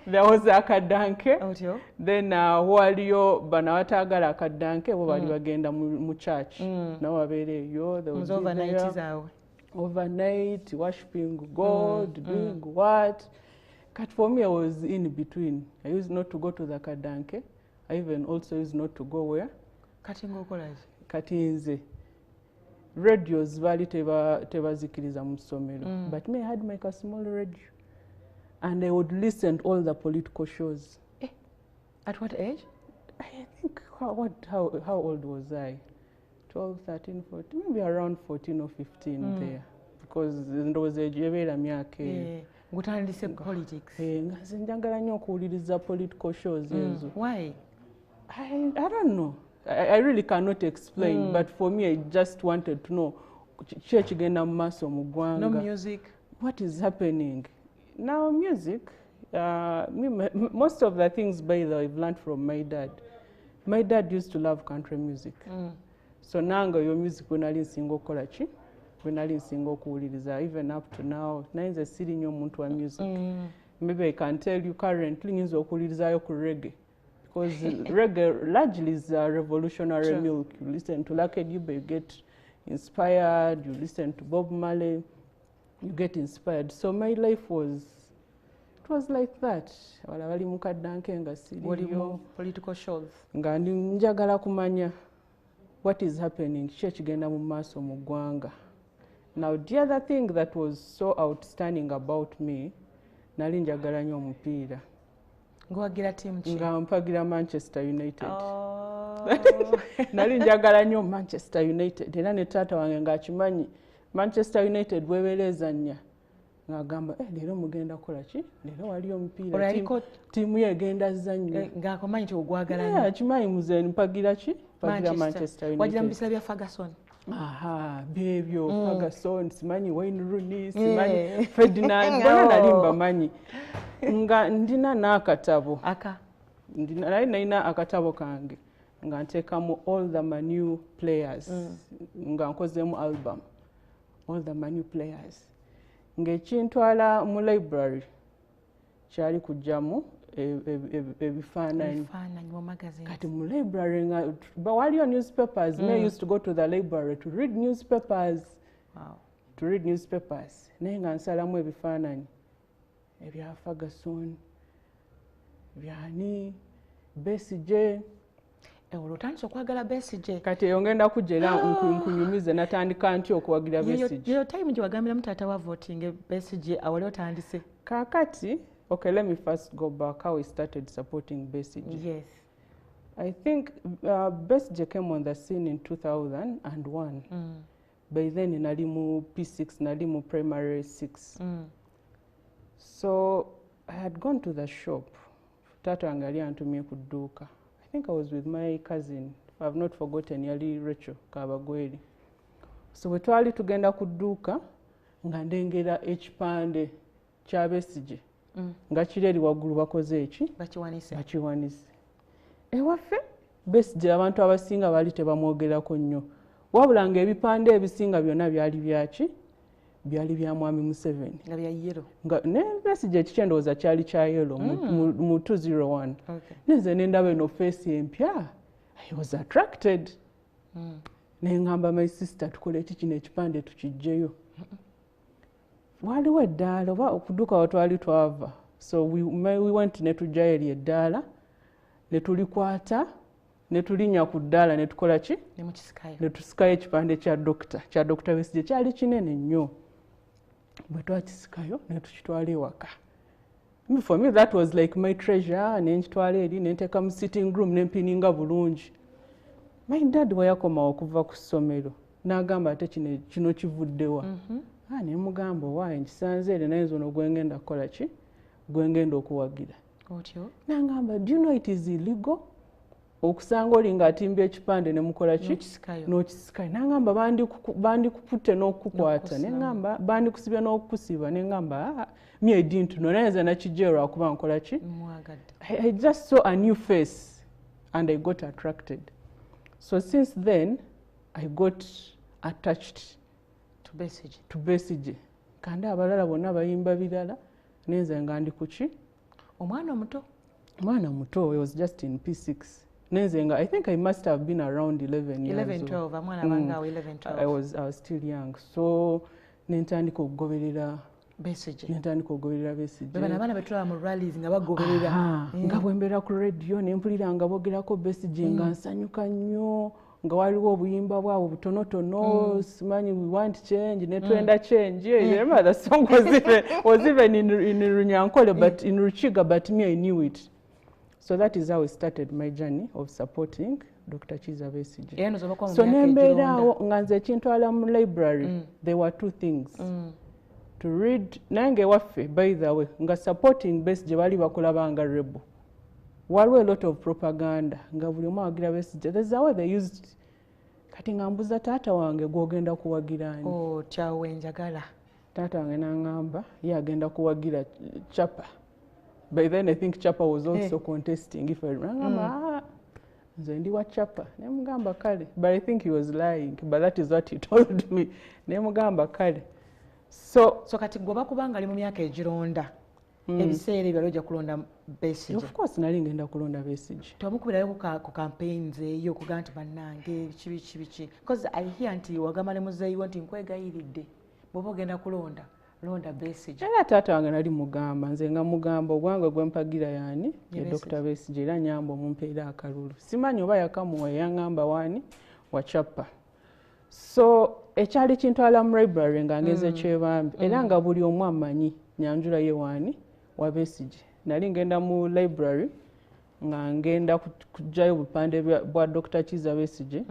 Speaker 2: There was akadanke.
Speaker 1: Otyo.
Speaker 2: Then waliyo banawatagala akadanke bo bali bagenda mu church. Na wabeereyo there was
Speaker 1: overnight zawe.
Speaker 2: Overnight worshiping God, doing what? But for me I was in between. I used not to go to the kadanke. I even also used not to go where? Kati nze. Radios bali tebazikiriza mu ssomero. But me I had make a small radio. And I would listen to all the political shows.
Speaker 1: At what age?
Speaker 2: I think, how old was I? 12, 13, 14, maybe around 14 or 15 there. Because there was a jebera myake.
Speaker 1: Ngutandise politics.
Speaker 2: Ngaze njagala nnyo okuwuliriza political shows ezo.
Speaker 1: Why?
Speaker 2: I don't know. I really cannot explain, but for me I just wanted to know church genda mu maaso mu ggwanga.
Speaker 1: No music.
Speaker 2: What is happening? Now music, most of the things by the way I've learned from my dad. My dad used to love country music. So nanga your music when ali nsinga okola ki? When ali nsinga okuwuliriza even up to now. Nainze siri nnyo omuntu wa music. Maybe I can tell you currently nyinza okuwulirizayo ku reggae. Because reggae largely is revolutionary milk. You listen to Lucky Dube, you get inspired. You listen to Bob Marley, you get inspired. So my life was like that. Wala bali mukadanke nga siriyo
Speaker 1: political shows.
Speaker 2: Nga njagala kumanya what is happening. Church genda mu maaso mu ggwanga. Now the other thing that was so outstanding about me, nali njagala nnyo omupiira.
Speaker 1: Ngwagira team ki?
Speaker 2: Nga mpagira Manchester United. Nali njagala nnyo Manchester United. Era ne taata wange ng'akimanyi Manchester United bwebeereza nnya. Ng'agamba leero mugenda kukola ki? Leero wali omupiira. Tiimu ye egenda zannya.
Speaker 1: Ng'akomanyi nti ogwagala nnyo.
Speaker 2: Akimanyi muze mpagira ki? Mpagira Manchester United.
Speaker 1: Wagira mu biseera bya Ferguson.
Speaker 2: Byebyo Ferguson, simanyi Wayne Rooney, simanyi Ferdinand, bona nali mbamanyi. Nga ndina n'akatabo. Nalina akatabo kange. Nga nteekamu all the Manu players. Nga nkozemu album. All the Manu players. Ng'ekintwala mu library kyali kujjamu ebifaananyi
Speaker 1: mu magazines.
Speaker 2: Kati mu library nga waliyo newspapers. Me used to go to the library to read newspapers.
Speaker 1: Wow.
Speaker 2: To read newspapers. Naye nga nsalamu ebifaananyi ebya Ferguson, byani Besigye.
Speaker 1: Olutandise okwagala Besigye.
Speaker 2: Kati eyongenda kujja era nkunyumize natandika ntya okuwagira Besigye.
Speaker 1: Yo time gye wagambiramu taata wa voting Besigye awali otandise.
Speaker 2: Kakati, okay, let me first go back how we started supporting Besigye.
Speaker 1: Yes.
Speaker 2: I think Besigye came on the scene in 2001. By then nali mu P6, nali mu primary 6. So I had gone to the shop. Tata wange yali antumye ku dduuka. I think I was with my cousin, if I have not forgotten, yali Rachel Kabagweri. So we twali tugenda ku dduuka nga ndengera ekipande kya Besigye. Nga kireri waggulu bakoze eki? Bakiwanise. Ewaffe Besigye abantu abasinga baali tebamwogerako nnyo. Wabula ng'ebipande ebisinga byonna byali byaki? Byali bya Mwami Museveni.
Speaker 1: Nga bya yellow.
Speaker 2: Ne Besigye ekikendowooza kyali kya yellow mu 201.
Speaker 1: Okay.
Speaker 2: Nze ne ndaba eno face empya. I was attracted. ne ngamba my sister tukole kino ekipande tukijjeyo. Waliwo eddaala oba okuduka watwali twava. So we went ne tujja eri eddaala ne tulikwata ne tulinya ku ddaala ne tukola ki? Ne tusikayo ekipande kya Dr. Besigye kyali kinene nnyo. Bwe twakisikayo ne tukitwala ewaka. For me that was like my treasure. Ne nkitwala eri ne nteeka mu sitting room ne mpininga bulungi. My dad bwe yakomawo okuva ku ssomero n'agamba ate kino kivuddewa. Ne mugamba waaye nkisanze eri naye zono gwengenda kukola ki? Gwengenda okuwagira. N'agamba do you know it is illegal? Okusanga oli ng'atimbye ekipande ne mukola ki? N'okisikayo. N'agamba bandikukutte n'okukukwata. N'agamba bandikusibye n'okukusiba. N'agamba me I didn't know. Naye nze nakijja lwakuba nkola ki? I just saw a new face and I got attracted. So since then I got attached to Besigye. Kandi abalala bonna bayimba birala nenze nga ndi kuki?
Speaker 1: Omwana omuto.
Speaker 2: Mwana muto, I was just in P6. Nenzenga, I think I must have been around 11 years.
Speaker 1: 11, 12. Amwana banga 11, 12.
Speaker 2: I was still young. So, nentandika okugoberera
Speaker 1: Besigye.
Speaker 2: Nentandika okugoberera Besigye.
Speaker 1: Bana bana betula mu rallies nga bagoberera.
Speaker 2: Nga bwembera ku radio ne mpulira nga bogerako Besigye nga nsanyuka nnyo. Nga waliwo obuyimba bwabo butonotono, simanyi we want change, ne twenda change. Remember the song was even in Runyankole, but in Ruchiga, but me I knew it. So that is how I started my journey of supporting Dr. Kizza Besigye. So nembeerawo nga nze ekintwala mu library, there were two things. To read, nange waffe, by the way, nga supporting Besigye bali bakola banga rebel. Waliwo a lot of propaganda nga buli omu awagira Besigye. There's a way they used kati nga mbuza taata wange gwogenda kuwagira ani.
Speaker 1: Kyawe njagala.
Speaker 2: Taata wange n'angamba ye agenda kuwagira Chapa. By then I think Chapa was also contesting, if I remember. Nze ndi wa Chapa. Ne mugamba kale. But I think he was lying. But that is what he told me. Ne mugamba kale. So
Speaker 1: kati gwe bakubanga ali mu myaka egironda. Ebiseera ebyo ojja kulonda Besigye.
Speaker 2: Of course nali ngenda kulonda Besigye.
Speaker 1: Twamukubirayo ku campaigns eyo okuga nti bannange biki. Because I hear nti wagamba ne muzeeyi nti nkwegayiridde. Bw'oba ogenda kulonda. Londa Besigye. Era taata wange nali mugamba nze nga mugamba ogwange gwempagira yani ye Dr. Besigye era nyamba omumpeera akalulu. Simanyi oba yakamuwa yangamba wani wa Chapa. So ekyali kintwala mu library nga ngeze kyebambi era nga buli omu amanyi Nyanjura ye wani wa Besigye. Nali ngenda mu library nga ngenda kujjayo obupande bwa Dr. Kizza Besigye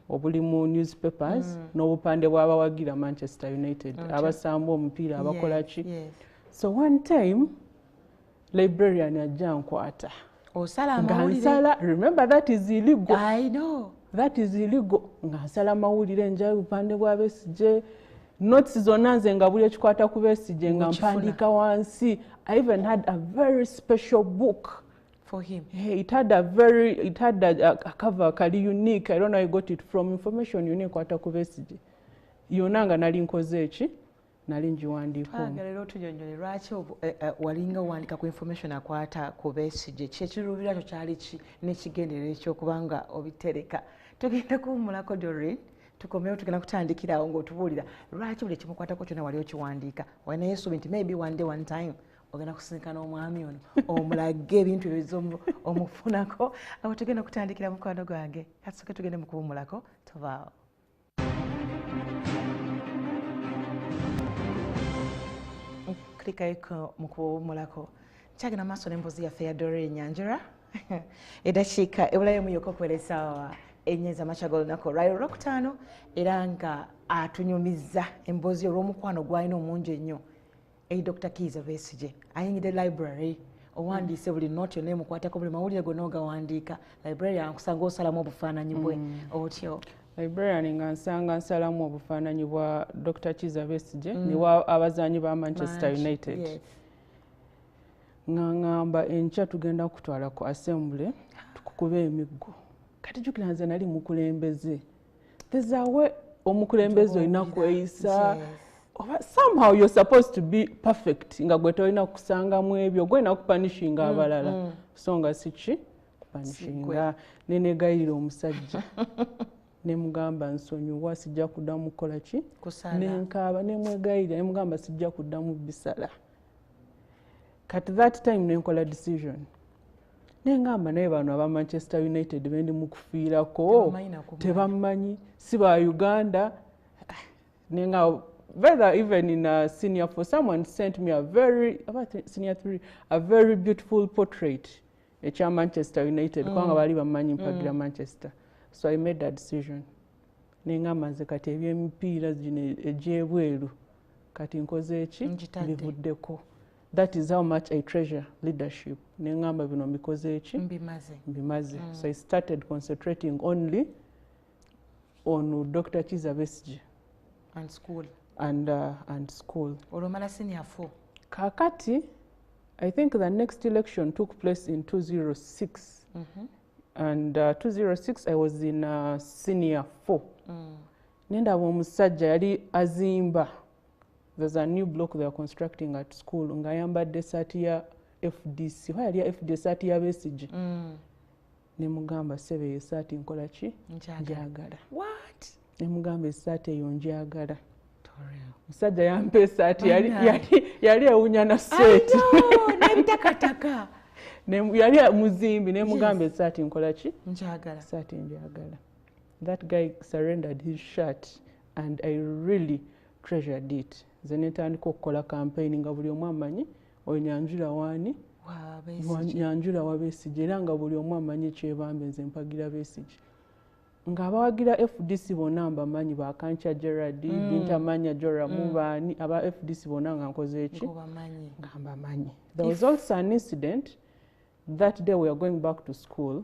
Speaker 1: obuli mu newspapers n'obupande bw'abawagira Manchester United abasamba omupiira abakola ki. So one time librarian ajja nkwata osala amawulire.
Speaker 2: Remember that is illegal.
Speaker 1: I know.
Speaker 2: That is illegal. Nga nsala amawulire njayo obupande bwa Besigye. Notes zonna nze nga buli ekikwata ku Besigye nga mpandiika wansi. I even had a very special book
Speaker 1: for him.
Speaker 2: It had a cover kali unique. I don't know I got it from. Information unique kwata ku Besigye. Yonna nga nali nkoze eki nali njiwandiika.
Speaker 1: Lero tunyonnyole lwaki walinga wandika ku information akwata ku Besigye. Kyekirubira kyo kyali ki n'ekigenderera ekyokubanga obitereka. Tugenda kuwummulako Doreen. Tukomewo tugenda kutandikirawo ng'otubuulira lwaki buli kimukwatako kyonna wali okiwandiika. Walina yesuubi nti maybe one day one time ogenda kusinkana omwami ono omulage ebintu ebyo omufunako. Awo tugenda kutandikira mukwano gwange. Kasooke tugende mu kuwummulako tovaawo. Klikayo mu kuwummulako. Kyagenda maaso n'emboozi yaffe ya Doreen Nyanjura. Eddakiika ebulayo yokka okuweereza ennyeza makya g'olunaku olw'Olwokutaano era nga atunyumizza emboozi olw'omukwano gw'alina omungi ennyo eri Dr. Kizza Besigye. Ayingidde library owandiise buli nooti yonna emukwatako buli mawulire gonna ogawandiika. Librarian akusanga osalamu obufaananyi bwe otyo.
Speaker 2: Librarian nga nsalamu obufaananyi bwa Dr. Kizza Besigye niwa abazanyi ba Manchester United. Nga ngamba enkya tugenda kutwala ku assembly tukukube emiggo. Kati jjukira nze nali mukulembeze. There's a way omukulembeze olina kweyisa. Somehow you're supposed to be perfect. Nga gwe tolina kusangamu ebyo gwe nakupanishinga abalala. So nga siki kupanishinga nenegayira omusajja ne mugamba nsonyiwa sijja kuddamu kukola ki nenkaaba nemwegayirira ne mugamba sijja kuddamu bisala kati that time nenkola decision nengamba naye bano aba Manchester United bendi mu kufiirako tebammanyi si ba Uganda nenga whether even in senior 4 someone sent me a very senior 3 a very beautiful portrait ekya Manchester United kubanga bali bamanyi mpagira Manchester so I made that decision nengamba nze kati ebyemipiira zino egyebweru kati nkoze eki bivuddeko. That is how much I treasure leadership. Nengamba bino mbikoze eki mbimaze. So I started concentrating only on Dr. Kiza Besigye
Speaker 1: and school.
Speaker 2: And school.
Speaker 1: Olomala senior 4.
Speaker 2: Kakati, I think the next election took place in 2006. And 2006 I was in senior 4. Nenda omusajja yali azimba. There's a new block they are constructing at school. Ngayambadde saati ya FDC. Why yali FDC saati ya Besigye? Ne mugamba sebe ye saati nkola ki? Njagala.
Speaker 1: What?
Speaker 2: Ne mugamba saati eyo njagala. Musajja yampe saati yali ewunya na sweat.
Speaker 1: Nebitakataka.
Speaker 2: Yali muzimbi ne mugamba saati nkola ki?
Speaker 1: Njagala.
Speaker 2: Saati njagala. That guy surrendered his shirt and I really treasured it. Zenetandika okukola campaign nga buli omu amanyi oyo Nyanjura waani Nyanjura wa Besigye era nga buli omu amanyi ekyebambe nze mpagira Besigye nga abawagira FDC bonna mbamanyi ba Kancha Gerard Bintamanya Jora Mubani aba FDC bonna nga nkoze eki nga mbamanyi. There was also an incident that day we were going back to school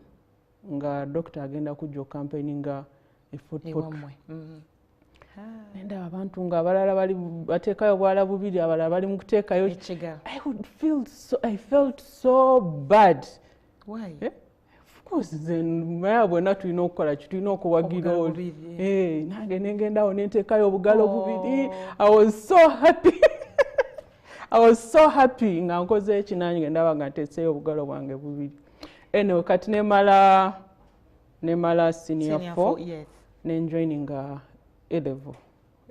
Speaker 2: nga doctor agenda kujja campaign nga a foot portrait. Nenda abantu nga abalala bali bateekayo bwala bubiri abalala bali mu kuteekayo I felt so bad.
Speaker 1: Why?
Speaker 2: Of course then bwena tulina okukola tulina okuwagira oli nange nengendawo nenteekayo obugalo bubiri. I was so happy. I was so happy nga nkoze eki nange ndaba nga nteeseyo obugalo bwange bubiri. Anyway kati nemala senior 4 nenjoining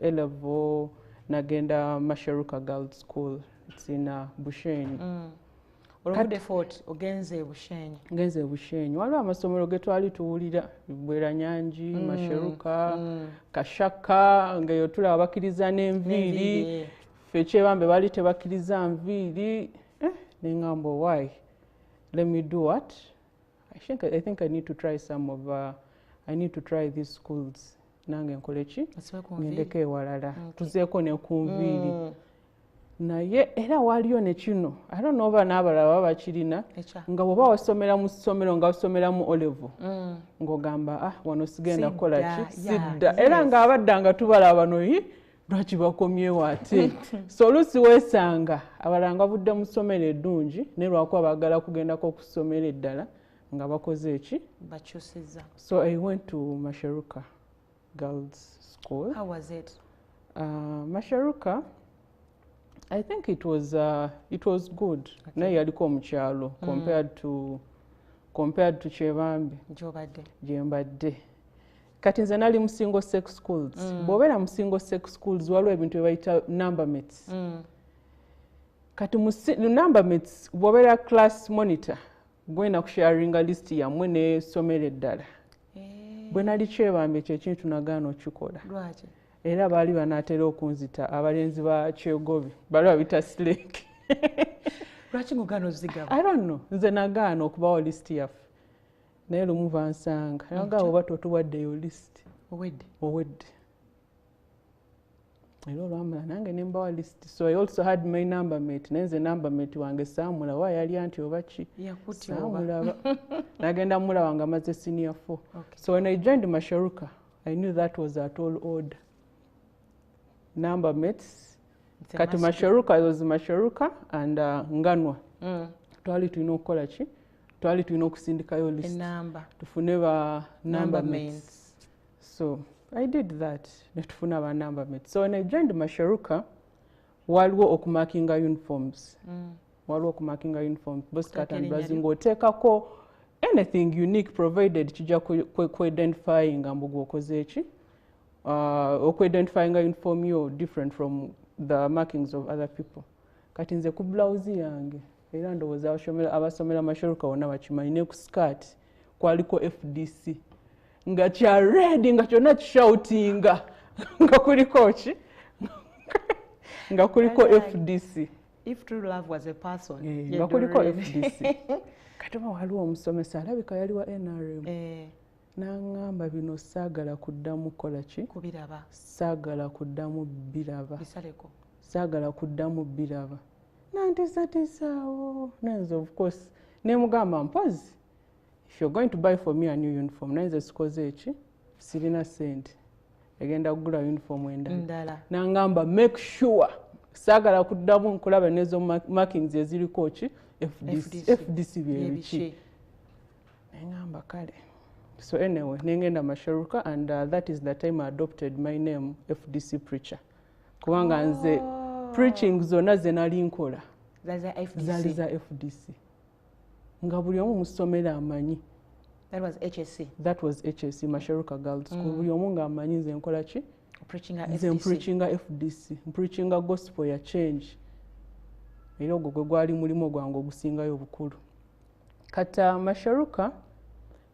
Speaker 2: A-level nagenda Masharuka Girls School. It's in Bushenyi.
Speaker 1: Olumudde Fort ogenze Bushenyi.
Speaker 2: Ngenze Bushenyi. Waliwo amasomero ge twali tuwulira Bwera Nyanji, Masharuka, Kashaka ngeyo tulaba bakiriza n'enviiri. Ffe kyebambe bali tebakiriza nviiri. Nengamba why? Let me do what? I think I need to try I need to try these schools. Nange nkole ki? Ngendeko ewalala. Tuzeeko ne ku nviiri. Naye era waliyo ne kino. I don't know oba n'abalala baba bakirina. Nga bw'oba wasomera mu ssomero nga wasomera mu O-level. Ng'ogamba wano sigenda kukola ki? Sidda. Era ng'abaddanga tubala bano lwaki bakomyewo ate. So oluusi weesanga abalala nga bavudde mu ssomero eddungi ne lwakuba baagala kugendako okusomera eddala nga bakoze eki?
Speaker 1: Bakyusizza.
Speaker 2: So I went to Masharuka Girls School.
Speaker 1: How was it?
Speaker 2: Masharuka, I think it was good. Naye yaliko mu kyalo compared to Kyebambi. Gyembadde. Kati nze nali mu single sex schools. Bw'obeera mu single sex schools waliwo ebintu bye bayita number mates. Kati mu number mates bw'obeera class monitor gwena kusharinga list yammwe n'essomero eddala. Bwe nali Kyebambi ekyo ekintu nagaana okikola.
Speaker 1: Lwaki?
Speaker 2: Era baali banaatera okunzita abalenzi ba Kyegobi bali babita Slake.
Speaker 1: Lwaki ng'ogaana ozigaba?
Speaker 2: I don't know. Nze nagaana okubawo list yaffe. Naye lumu bansanga. Nagamba oba totuwaddeyo list. Owedde. Era olwamala nange ne mbawa list. So I also had my number mate. Naye nze number mate wange saamulaba yali anti oba ki? Saamulaba. Nagenda mulaba nga maze senior 4. So when I joined Masharuka, I knew that was a tall order. Number mates. Kati Masharuka was Masharuka and Nganwa. Twali tulina okukola ki? Twali tulina okusindikayo list. Tufune ba number mates. So I did that. Netufuna ba number mates. So when I joined Masharuka, waliwo okumakinga uniforms. Waliwo okumakinga uniforms. Boss cut and brazing. Oteekako anything unique provided kijja ku-identifying mbu gwokoze eki oku-identifying uniform yo different from the markings of other people. Kati nze ku blouse yange era ndowooza abasomera amashoruka wonna bakimanyi ne ku skirt kwaliko FDC nga kya red nga kyonna kishoutinga nga kuliko ki nga kuliko FDC.
Speaker 1: If true love was a person,
Speaker 2: nga kuliko FDC. Kati waliwo omusomesa alabika yali wa NRM n'aŋŋamba bino saagala kuddamu kukola ki?
Speaker 1: Kubiraba.
Speaker 2: Saagala kuddamu biraba.
Speaker 1: Bisaleko.
Speaker 2: Saagala kuddamu biraba. Nantisatisaawo. Nanze of course ne mugamba mpozi if you're going to buy for me a new uniform nanze sikoze eki sirina sente egenda kugula uniform endala. N'aŋŋamba make sure saagala kuddamu nkulaba nezo markings eziriko ki FDC byebiki. Neŋŋamba kale. So anyway, nengenda masharuka and that is the time I adopted my name FDC preacher. Kubanga nze preaching zonna ze nali nkola zaali za FDC. Nga buli omu musomera amanyi.
Speaker 1: That was HSC.
Speaker 2: That was HSC, Masharuka Girls School. Buli omu nga amanyi nze nkola ki? Nze preachinga FDC. Preachinga gospel ya change. Era ogwo gwe gwali mulimo gwange ogusingayo obukulu. Kata Masharuka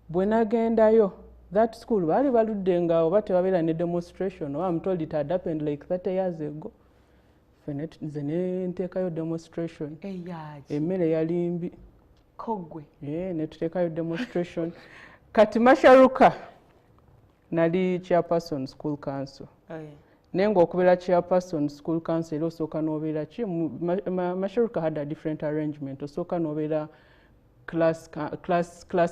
Speaker 2: bwe nagendayo that school baali baludde nga oba tebabeera ne demonstration or I'm told it had happened like 30 years ago. Nze ne nteekayo demonstration. Emmere yali mbi.
Speaker 1: Kogwe.
Speaker 2: Ne tuteekayo demonstration. Kati Masharuka nali chairperson school council. Naye ng'okubeera chairperson school council era osooka n'obeera ki? Masharuka had a different arrangement. Osooka n'obeera class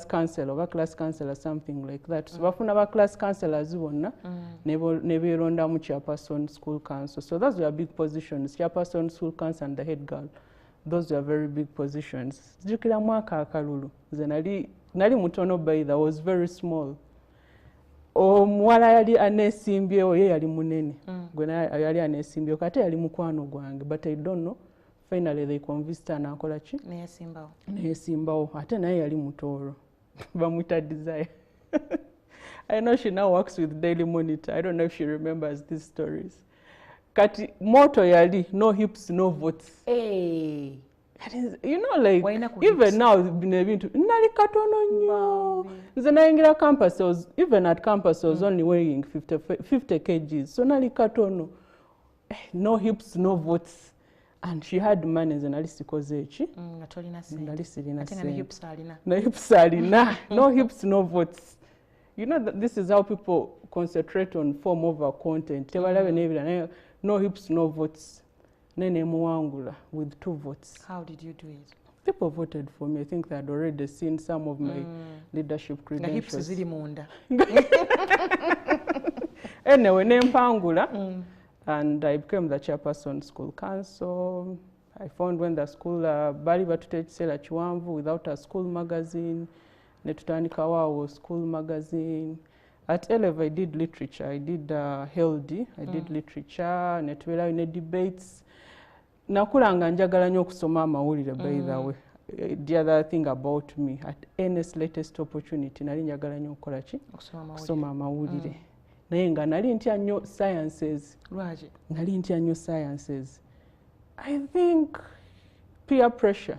Speaker 2: council or class councillor, something like that. So bafuna ba class councillors bonna ne beerondamu chairperson school council. So those were big positions. Chairperson school council and the head girl. Those were very big positions. Jukira mwaka akalulu. Nze nali mutono by that was very small. Omuwala yali aneesimbyewo ye yali munene. Gwe yali aneesimbyewo kate yali mukwano gwange. But I don't know. Finally they convinced her n'akola ki? Neyesimbawo. Ate naye yali mutooro. Bamwita Desire. I know she now works with Daily Monitor. I don't know if she remembers these stories. Kati motto yali no hips no votes.
Speaker 1: Hey.
Speaker 2: You know, like even now bino ebintu nali katono nnyo. Nze nayingira campus, even at campus I was only weighing 50 kgs. So nali katono. No hips no votes. And she had money and nali sikoze eki? Nali sirina sente. Na hips alina. No hips no votes. You know that this is how people concentrate on form over content. Tebalabe nebira no hips no votes. Nene muwangula with 2 votes.
Speaker 1: How did you do it?
Speaker 2: People voted for me. I think they had already seen some of my leadership credentials.
Speaker 1: Hips ziri munda.
Speaker 2: Anyway, nempangula. And I became the chairperson school council. I found when the school bali batute ekiseera kiwanvu without a school magazine. Ne tutandika waawo school magazine. At A-level I did literature. I did HLD. I did literature. Ne tubeerayo ne debates. Nakulanga njagala nnyo okusoma amawulire by the way. The other thing about me, at any latest opportunity nali njagala nnyo okukola ki? Okusoma amawulire. Naye nga nali ntya nnyo sciences.
Speaker 1: Lwaki?
Speaker 2: Nali ntya nnyo sciences. I think peer pressure.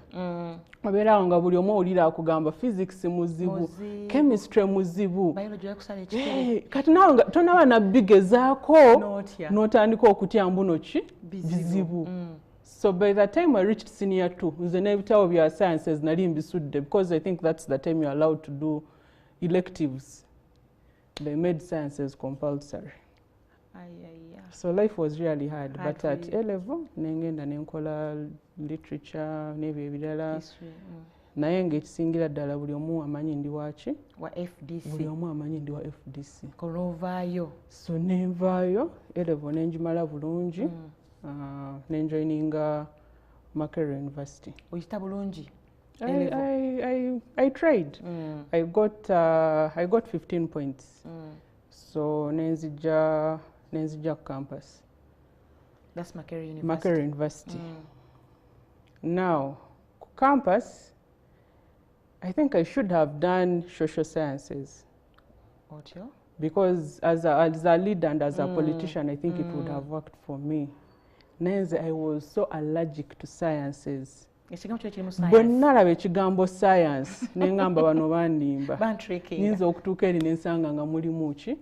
Speaker 2: Obeera nga buli omu owulira akugamba physics muzibu, chemistry muzibu.
Speaker 1: Biology yakusala ekikere.
Speaker 2: Kati nawe tonaba nabbigezaako n'otandika okutya mbuno ki? Bizibu. So by the time I reached senior 2, nze n'ebitabo bya sciences nali mbisudde because I think that's the time you're allowed to do electives. They made sciences compulsory. So life was really hard. But at A-level, nengenda nenkola literature, nebyo ebirala. Naye ng'ekisingira ddala buli omu amanyi ndi waki?
Speaker 1: Wa FDC.
Speaker 2: Buli omu amanyi ndi wa FDC.
Speaker 1: Kolovaayo.
Speaker 2: So nenvaayo, A-level nenjimala bulungi. Nenjoininga Makerere University.
Speaker 1: Oyita bulungi?
Speaker 2: I tried. I got 15 points. So nenzija campus.
Speaker 1: That's Makerere University.
Speaker 2: Makerere University. Now campus I think I should have done social sciences.
Speaker 1: Otyo?
Speaker 2: Because as a leader and as a politician, I think it would have worked for me. Nenze, I was so allergic to sciences. Bwe nalaba ekigambo science nengamba bano bandimba nyinza okutuuka eri nensanga nga mulimu ki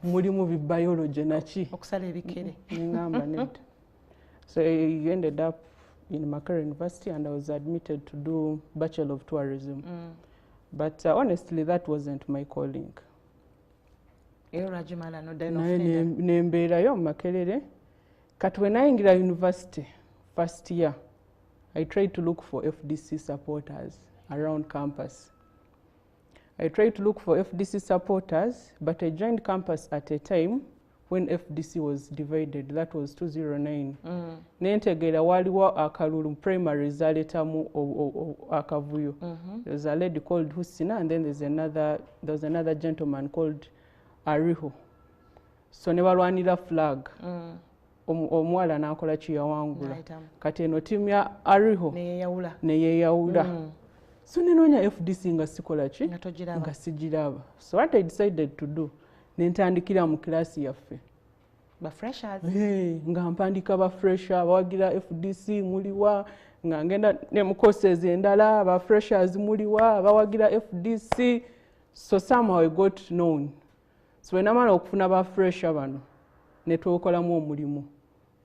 Speaker 2: mulimu biology naki
Speaker 1: okusala ebikere
Speaker 2: nengamba nedda. So I ended up in Makerere University and I was admitted to do Bachelor of Tourism. But honestly, that wasn't my calling. Nembeerayo mu Makerere. Kati when I entered university, first year, I tried to look for FDC supporters around campus. I tried to look for FDC supporters, but I joined campus at a time when FDC was divided. That was 2009. Nentegeera waliwo akalulu primary zaletamu akavuyo. There's a lady called Husina, and then there was another gentleman called Ariho. So ne balwanira flag. Omuwala n'akola ki yawangula. Kati eno ttiimu ya Ariho ne yeeyawula. So nenoonya FDC nga sikola ki nga sigiraba. So what I decided to do, nentandikira mu kilaasi yaffe. Nga mpandika ba fresher bawagira FDC muliwa nga ngenda ne mu courses endala ba freshers muliwa bawagira FDC. So somehow I got known. So when namala okufuna ba fresher bano ne twekolamu omulimu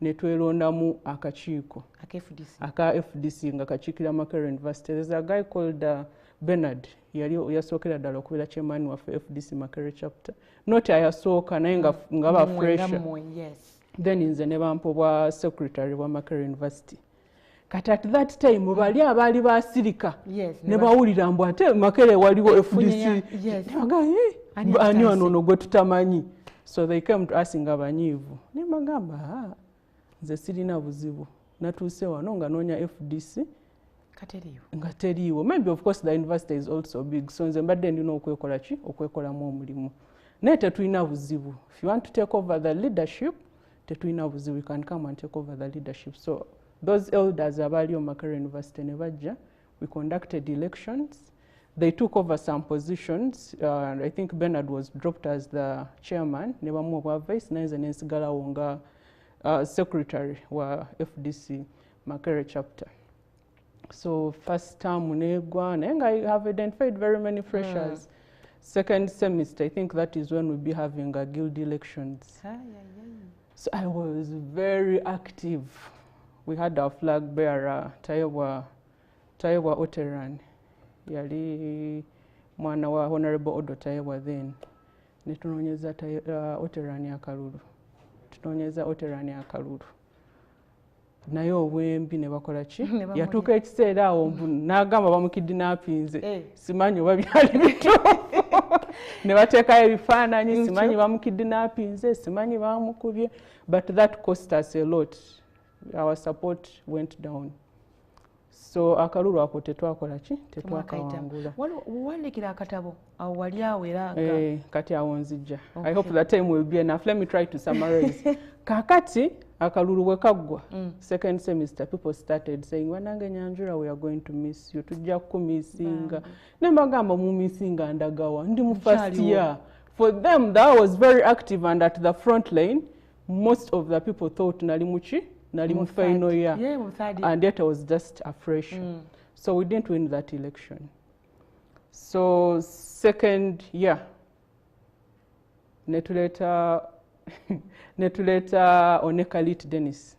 Speaker 2: ne twelondamu akakiiko aka FDC nga kakiikira Makerere University. There's a guy called Bernard yali yasookera ddala okubeera chairman waffe FDC Makerere chapter. Not ayasooka naye nga ba fresher. Then nze ne bampa obwa secretary wa Makerere University. Kati at that time bali abaali basirika ne bawulira mbu ate Makerere waliwo FDC. Ani wano gwe tutamanyi. So they came to us nga banyiivu. Ne bagamba nze sirina buzibu. Natuuse wano nga noonya FDC. Nga teriiwo. Maybe of course the university is also big. So nze mbadde ndina okwekola ki? Okwekolamu omulimu. Naye tetulina buzibu. If you want to take over the leadership, tetulina buzibu. You can come and take over the leadership. So those elders abaali mu Makerere University ne bajja. We conducted elections. They took over some positions. I think Bernard was dropped as the chairman. Ne bamuwa obwa vice naye nze nensigalawo nga secretary wa FDC Makerere chapter. So first term negwa naye nga I have identified very many freshers. Second semester, I think that is when we'll be having guild elections. So I was very active. We had our flag bearer, Tayewa Oteran. Yali mwana wa Honorable Odo Tayewa then. Netunonyeza Oteran ya Kalulu. Tunonyeza Oteran ya Kalulu. Naye obwembi ne bakola ki? Yatuuka ekiseera awo n'agamba bamukidnappinze. Simanyi oba byali bituufu. Ne bateekayo ebifaananyi, simanyi bamukidnappinze, simanyi bamukubye. But that cost us a lot. Our support went down. So akalulu ako tetwakola ki? Tetwakawangula.
Speaker 1: Wandikira akatabo awo wali awo era
Speaker 2: kati awo nzijja. I hope that time will be enough. Let me try to summarize. Kakati akalulu bwe kaggwa second semester, people started saying wanange Nyanjura, we are going to miss you, tujja kumissinga. Ne mbagamba mu missinga ndagawa ndi mu first year. For them that was very active and at the front line. Most of the people thought nali muchi nali mu final year, and yet I was just a fresh. So we didn't win that election. So second year netuleta Onekalit Dennis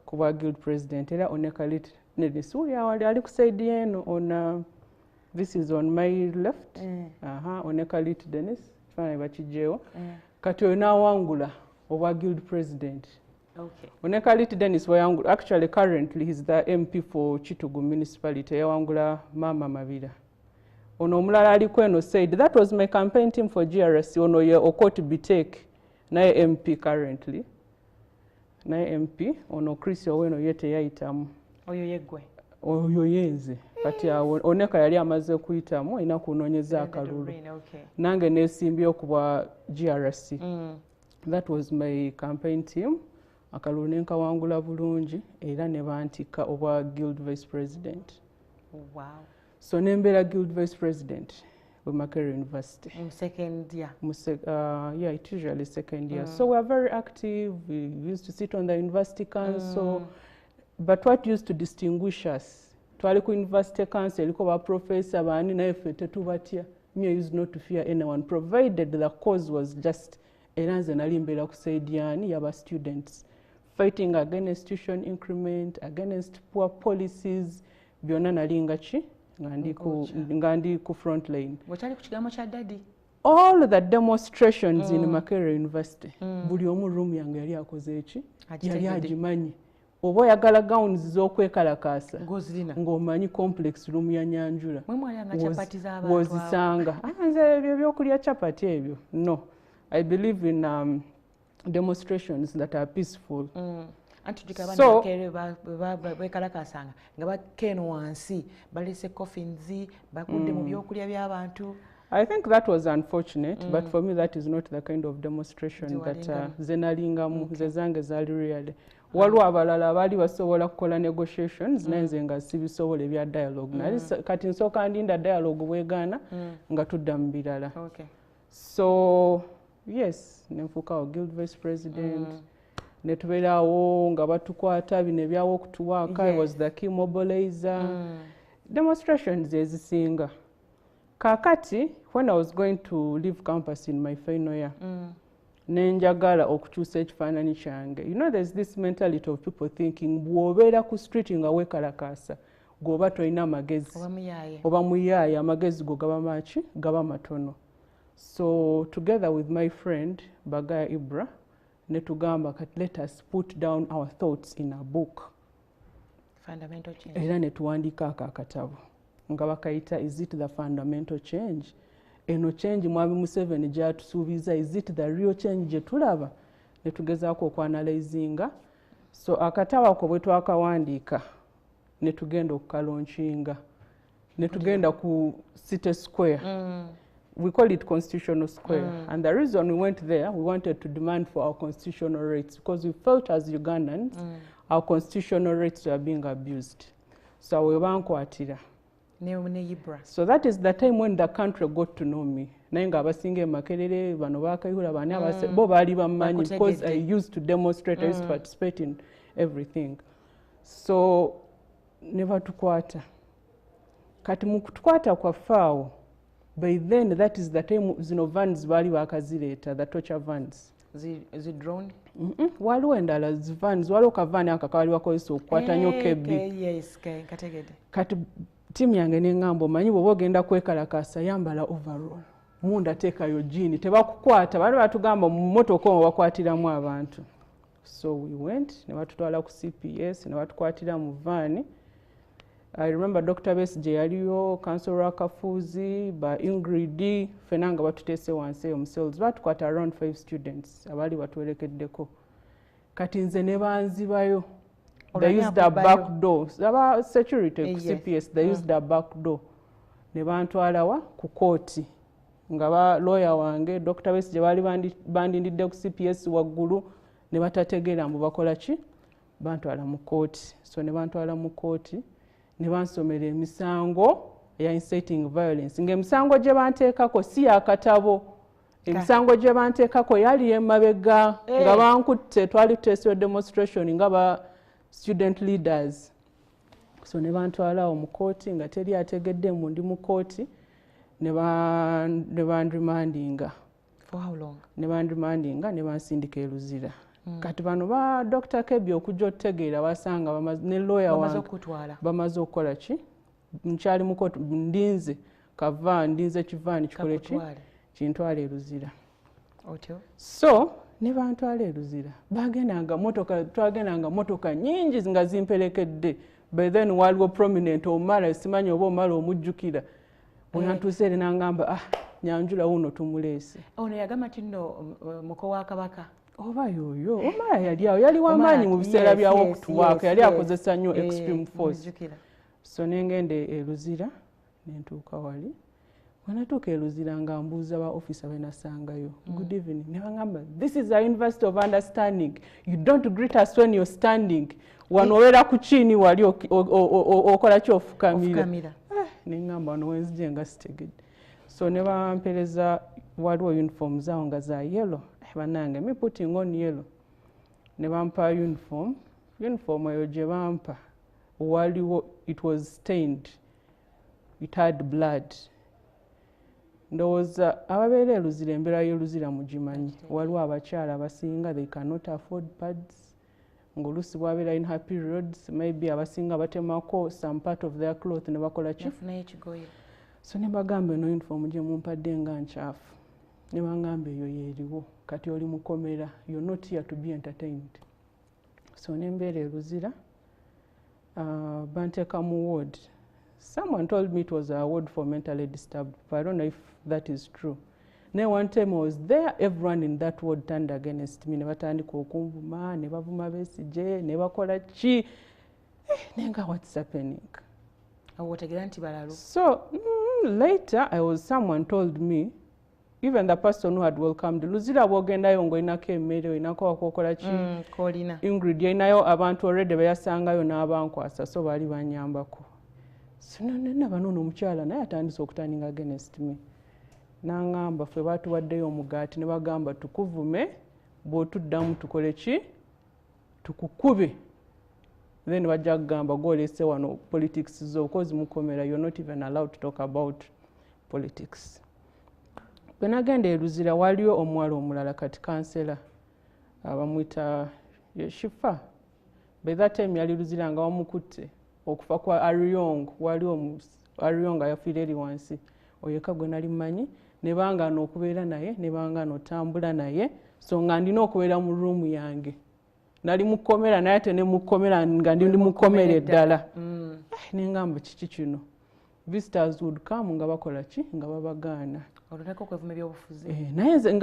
Speaker 2: kuba guild president. Era Onekalit Dennis uya wali ali kuside eno on this is on my left. Onekalit Dennis fana bakijewo kati ona wangula owa guild president. Onekalit Dennis wayangula, actually currently he's the MP for Chitugu municipality. Yawangula Mama Mabira. Ono omulala aliko eno said that was my campaign team for GRC. Ono ye Okot Bitek naye MP currently. Naye MP ono Chris Oweno yete yayitamu.
Speaker 1: Oyo yeggwe.
Speaker 2: Oyo yenze. Kati Oneka yali amaze kuyitamu ina kunoonyeza akalulu. Nange nesimbye okuba GRC. That was my campaign team. Akalulu nenkawangula bulungi era ne bantika obwa guild vice president.
Speaker 1: Wow.
Speaker 2: so nembeera guild vice president with Makerere University.
Speaker 1: Second year?
Speaker 2: Yeah, it's usually second year. So we are very active. We used to sit on the university council. But what used to distinguish us, twali ku university council, eliko ba professor bani na efe tetubatya. Me, I used not to fear anyone, provided the cause was just eranze nali mbeera ku side yani yaba students fighting against tuition increment, against poor policies, byonna nali nga ki nga ndi ku front line.
Speaker 1: Wakyali ku kigambo kya daddy?
Speaker 2: All the demonstrations in Makerere University, buli omu room yange yali akoze eki, yali agimanyi. Oba oyagala gowns z'okwekalakaasa ng'omanyi complex room ya Nyanjura w'ozisanga. Nze ebyo ebyokulya chapati ebyo, no. I believe in demonstrations that are peaceful.
Speaker 1: So bekalakasanga nga bakeno wansi balese coffins bakudde mu byokulya by'abantu.
Speaker 2: I think that was unfortunate, but for me that is not the kind of demonstration that zenalingamu zezange zali really. Waliwo abalala abaali basobola kukola negotiations naye nze nga sibisobola ebya dialogue. Nali kati nsooka ndinda dialogue bwegaana nga tudda mu birala. So yes, nenfuukawo guild vice president. Netubeerawo nga batukwata bino ebyawo okutuwaaka. I was the key mobilizer. Demonstrations ezisinga. Kakati, when I was going to leave campus in my final year, nenjagala okukyusa ekifaananyi kyange. You know, there's this mentality of people thinking bw'obeera ku street nga weekalakaasa gwoba tolina amagezi oba muyaaya amagezi go gaba maki gaba matono. So together with my friend Bagaya Ibra netugamba kati let us put down our thoughts in a book.
Speaker 1: Fundamental change.
Speaker 2: Era netuwandiika akatabo nga bakayita is it the fundamental change? Eno change Mwami Museveni gyatusuubiza, is it the real change gye tulaba? Netugezaako okwanalizinga. So akatabo ako bwe twakawandiika netugenda okukalaunchinga. Netugenda ku City Square. We call it Constitutional Square. And the reason we went there, we wanted to demand for our constitutional rights because we felt as Ugandans, our constitutional rights were being abused. So we wankwatira. So that is the time when the country got to know me. Naye nga abasinga Makerere bano bakayihura bani abase bo baali bamanyi because I used to demonstrate, I used to participate in everything. So never tukwata. Kati mu kutukwata kwa faawo, by then that is the time zino vans baali bakazireeta, the torture vans.
Speaker 1: Is it drone?
Speaker 2: Waliwo endala vans, waliwo kavaani akakawali bakozesa okukwata nnyo kebbi.
Speaker 1: Yes, kategede.
Speaker 2: Kati timu yange n'engamba omanyi bw'oba ogenda kwekalakaasa yambala overall. Munda teekayo jeani, tebakukwata bali batugamba mu mmotoka omwo bakwatiramu abantu. So we went, ne batutwala ku CPS, ne batukwatira mu vaani. I remember Dr. Besigye yaliyo, Councillor Kafuzi, ba Ingrid, ffenna nga batuteese wansi eyo themselves. Batukwata around 5 students abaali batuwerekeddeko. Kati nze ne banzibayo. They used a back door. Aba security ku CPS, they used a back door. Ne bantwalawa ku kooti. Nga ba lawyer wange, Dr. Besigye baali bandindidde ku CPS waggulu ne batategeera mbu bakola ki? Bantwala mu kooti. So ne bantwala mu kooti. Ne bansomera emisango ya inciting violence. Ng'emisango gye banteekako si yakatabo. Emisango gye banteekako yali emabega nga bankutte twali tuteesera demonstration nga ba student leaders. So ne bantwalawo mu kooti nga teri ategedde mu ndi mu kooti ne bandrimandinga.
Speaker 1: For how long?
Speaker 2: Ne bandrimandinga ne bansindika e Luzira. Kati bano ba Dr. Kebbi okujja otegeera basanga ne lawyer wange bamaze okukola ki? Nkyali mu kooti ndinze kavaani ndinze kivaani kikole ki? Kintwala e Luzira. So ne bantwala e Luzira. Twagendanga motoka nyingi nga zimperekedde. By then waliwo prominent omala simanyi oba omala omujjukira. Bwe ntuuse eri n'angamba Nyanjula wuno tumuleese.
Speaker 1: Ono yagamba kino muko wa Kabaka.
Speaker 2: Oba yoyo omala yali awo yali wamaanyi mu biseera byawo okutuwaako yali akozesa nnyo extreme force. So nengenda e Luzira nentuuka wali. Bwe natuuka e Luzira nga mbuuza ba officer be nasangayo. Good evening. Ne bangamba this is a university of understanding. You don't greet us when you're standing. Wano obeera ku kiini wali okola ki ofukamira. nengamba wano wenzije nga sitegedde. So ne bampereza waliwo uniform zaawo nga za yellow. Bannange me putting on yellow. Ne bampa uniform eyo gye bampa waliwo, it was stained, it had blood. Ndowooza ababeera Luzira, embeera y'Oluzira mugimanyi. Waliwo abakyala abasinga they cannot afford pads. Ng'oluusi bwabeera in her periods, maybe abasinga batemako some part of their cloth ne bakola ki. So ne bagamba eno uniform gye mumpadde nga nkyafu. Ne bangamba eyo yeeriwo, kati oli mukomera, you're not here to be entertained. So ne mbeera Luzira, banteeka mu ward. Someone told me it was a ward for mentally disturbed people. I don't know if that is true. Then one time I was there, everyone in that ward turned against me. Ne batandika okunvuma, ne bavuma Besigye, ne bakola ki. Nenga what's happening? So later, someone told me, even the person who had welcomed Luzira bwogendayo ng'olinako emmere olinako wakokola ki ingredient inayo abantu already beyasangayo n'abankwasa so baali banyambako. So nonna bano omukyala naye atandise okutanninga against me. N'angamba ffe baatuwaddeyo omugaati ne bagamba tukuvume bw'otuddamu tukole ki tukukube. Then bajja kugamba gw'oleese wano politics zo because mukomera you're not even allowed to talk about politics. Bwe nagenda e Luzira waliwo omuwala omulala kati kansela bamuyita Shifa. By that time yali Luzira nga wamukutte okufa kwa Ariyong, waliwo Ariyong yafiira eri wansi. Oyo yekka gwe nali mmanyi ne bangaana okubeera naye ne bangaana otambula naye so nga ndina okubeera mu ruumu yange. Nali mukomera naye ate ne mukomera nga ndi mukomera eddala. Ne ngamba kiki kino. Visitors would come nga bakola ki nga babagaana.
Speaker 1: Oluleko kwevuma ebyobufuzi.
Speaker 2: Naye nze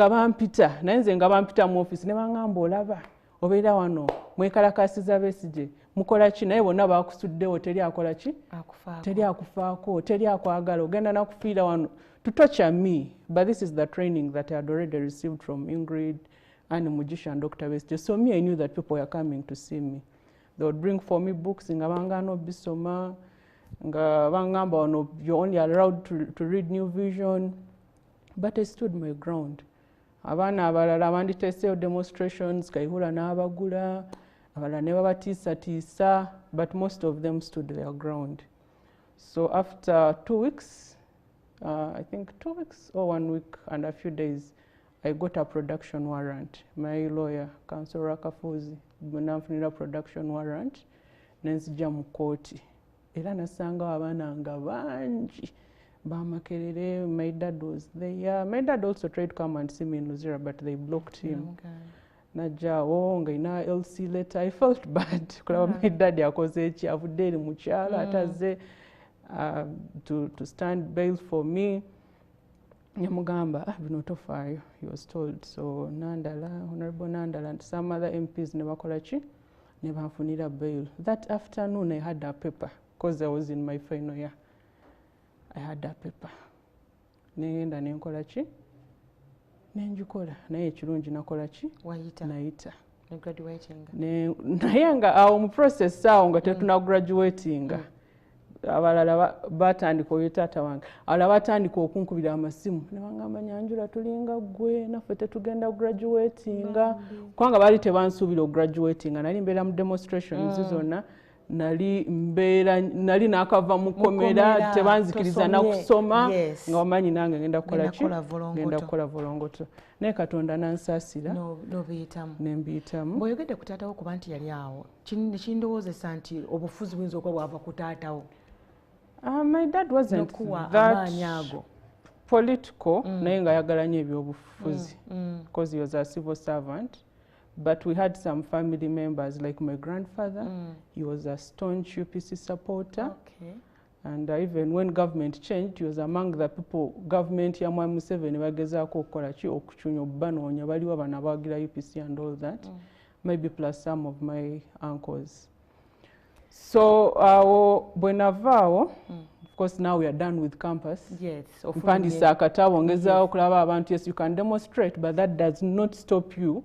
Speaker 2: nga bampita mu office ne bangamba olaba obeera wano mwekalakasiza Besigye mukola ki naye bonna bakusuddewo teri akola ki teri akufaako teri akwagala ogenda nakufiira wano to torture me. But this is the training that I had already received from Ingrid and Mugisha and Dr. Besigye. So me, I knew that people were coming to see me. They would bring for me books nga bangano bisoma nga bangamba wano you're only allowed to read New Vision. But I stood my ground. Abaana abalala banditeeseyo demonstrations Kayihura n'abagula abalala ne babatiisatiisa but most of them stood their ground. So after 2 weeks, I think 2 weeks or 1 week and a few days, I got a production warrant. My lawyer, Counsel Kafuzi, nanfunira production warrant nenzija mu kooti. Era nasanga abaana nga bangi. Bamakerere, my dad was there. My dad also tried to come and see me in Luzira, but they blocked him. Najja nga ina LC letter. I felt bad. Kulaba my dad yakoze eki avudde eri mukyala ataze to stand bail for me. Nyamugamba bino tofaayo. He was told. So Nandala, Honorable Nandala and some other MPs ne bakola ki ne banfunira bail. That afternoon I had a paper because I was in my final year. I had that paper. Nengenda nenkola ki nenjikola naye ekirungi nakola ki nayita naye nga awo mu process awo nga tetuna graduatinga abalala batandika oyo taata wange abalala batandika okunkubira amasimu ne bangamba Nyanjura tulinga gwe naffe tetugenda graduatinga kubanga baali tebansuubira graduatinga nali mbeera mu demonstrations zonna nali nakava mukomera tebanzikiriza nakusoma nga wamanyi nange ngenda kukola ki ngenda kukola volongoto naye Katonda nansaasira nembiyitamu.
Speaker 1: Bw'oyogedde ku taatawo kuba nti yali awo kindowoozesa nti obufuzi buyinza okuba bwava ku taatawo.
Speaker 2: My dad wasn't that political naye nga ayagala nnyo ebyobufuzi because he was a civil servant. But we had some family members like my grandfather. He was a staunch UPC supporter. And even when government changed, he was among the people, government ya Mwami Museveni bagezaako okukola ki okucunya obanoonya baliwo bano abawagira UPC and all that. Maybe plus some of my uncles. So bwe navaawo, of course now we are done with campus. Mpandisa akatabo ngezaawo okulaba abantu yes you can demonstrate but that does not stop you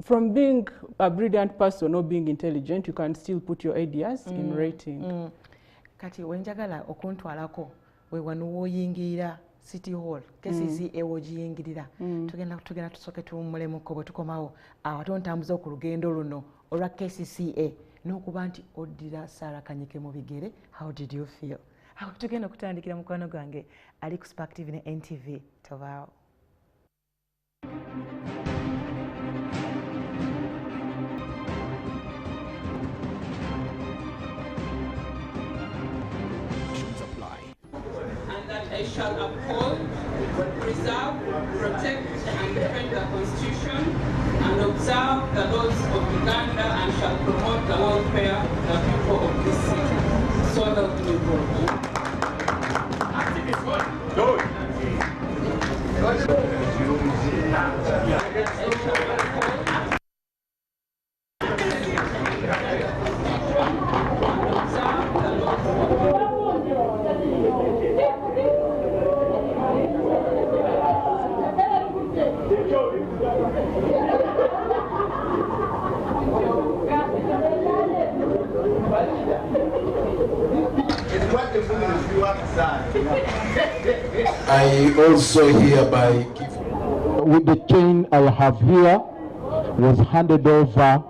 Speaker 2: from being a brilliant person or being intelligent. You can still put your ideas in writing.
Speaker 1: kati wenjagala okuntwalako we wano woyingirira City Hall KCCA wogiyingirira tugenda tusooke tuwummulemu bwe tukomawo awo tontambuza ku lugendo luno olwa KCCA n'okuba nti oddira Sarah Kanyike mu bigere. How did you feel? Awo tugenda kutandikira mukwano gwange ali ku Spark TV ne NTV. Tovaawo.
Speaker 3: I shall uphold, preserve, protect, and defend the Constitution and observe the laws of Uganda and shall promote the welfare of the people of this city. So help me God.
Speaker 4: I also hereby give. With the chain I have here was handed over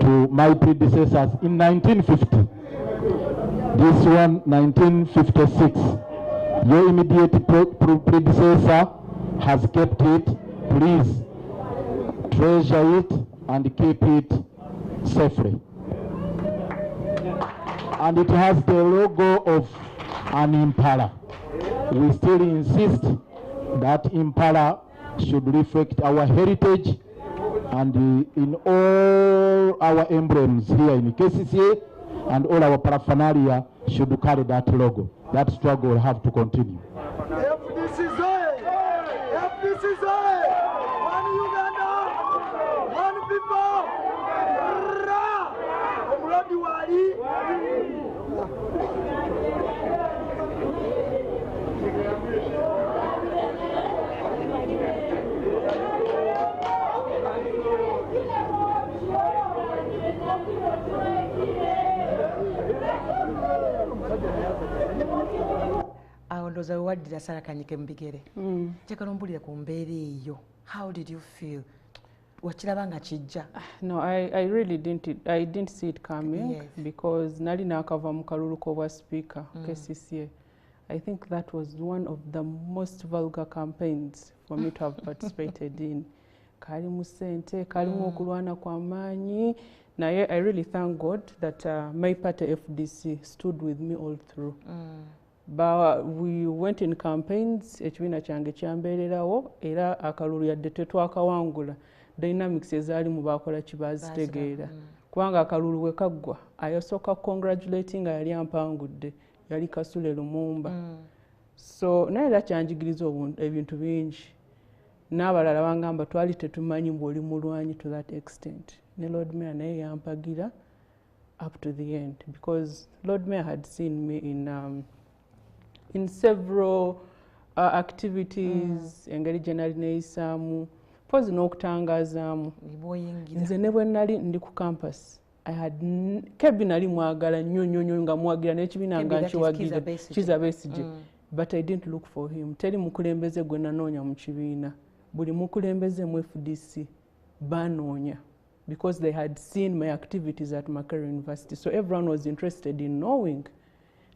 Speaker 4: to my predecessors in 1950. This one 1956. Your immediate predecessor has kept it. Please treasure it and keep it safely. And it has the logo of an impala. We still insist that impala should reflect our heritage, and in all our emblems here in KCCA and all our paraphernalia should carry that logo. That struggle will have to continue.
Speaker 5: One Uganda, one people.
Speaker 1: Awo ndowooza waddira Sarah Kanyike mu bigere. Njagala ombulire ku mbeera eyo. How did you feel? Wakiraba nga kijja?
Speaker 2: No, I really didn't see it coming. Yes. Because nali nakava mu kalulu k'obwa speaker KCCA. I think that was one of the most vulgar campaigns for me to have participated in. Kalimu sente, kalimu okulwana kwa maanyi. Naye I really thank God that my party FDC stood with me all through. But we went in campaigns, ekibiina kyange kyambeererawo era akalulu yadde tetwakawangula. Dynamics ezaali mu baakola kibazitegeera. Kubanga akalulu we kaggwa ayasooka congratulating nga yali ampangudde yali Kasule Lumumba. So naye era kyanjigiriza ebintu bingi. N'abalala bangamba twali tetumanyi bw'oli mulwanyi to that extent. Ne Lord Mayor naye yampagira up to the end, because Lord Mayor had seen me in several activities, engeri gye nali neeyisaamu, pozi n'okutangazaamu. Nze ne bwe nali ndi ku campus, Kebbi nali mwagala nnyo nga mwagira n'ekibiina nga nkiwagira Kizza Besigye, but I didn't look for him. Teri mukulembeze gwe nanoonya mu kibiina. Buli mukulembeze mu FDC banoonya, because they had seen my activities at Makerere University. So everyone was interested in knowing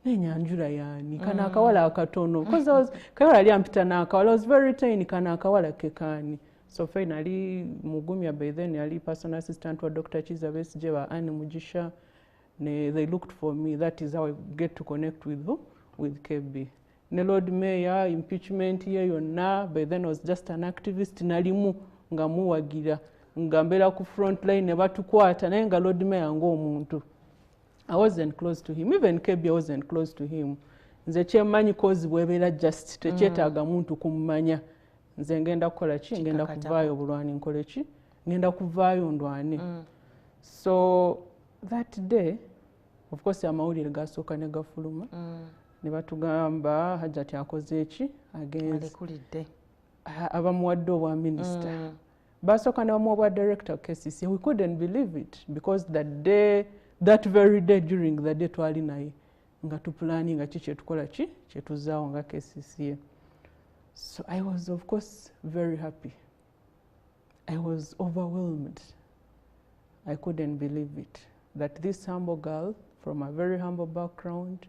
Speaker 2: Nyanjura yani kana akawala akatono, because kawala ali ampita n'akawala, I was very tiny, kana akawala kekani. So finally Mugumya by then yali personal assistant wa Dr. Kizza Besigye wa Anne Mugisha, they looked for me. That is how I get to connect with KB. Ne Lord Mayor impeachment ye yonna, by then I was just an activist, nalimu nga muwagira nga mbera ku front line ne batukwata, naye nga Lord Mayor ng'omuntu. I wasn't close to him. Even KB, I wasn't close to him. Nze kyemmanyi cause bw'ebeera just tekyetaaga muntu kummanya. Nze ngenda kukola ki? Ngenda kuvaayo bulwani nkole ki? Ngenda kuvaayo ndwane. So that day, of course, amawulire gasooka ne gafuluma. Ne batugamba Hajjati akoze eki? Against abamuwadde obwa minister. Basooka ne bamuwa obwa director KCCA. We couldn't believe it, because that very day during the day twali naye nga tupulaninga ki kyetukola ki kyetuzaawo nga KCCA. So I was of course very happy. I was overwhelmed. I couldn't believe it, that this humble girl from a very humble background,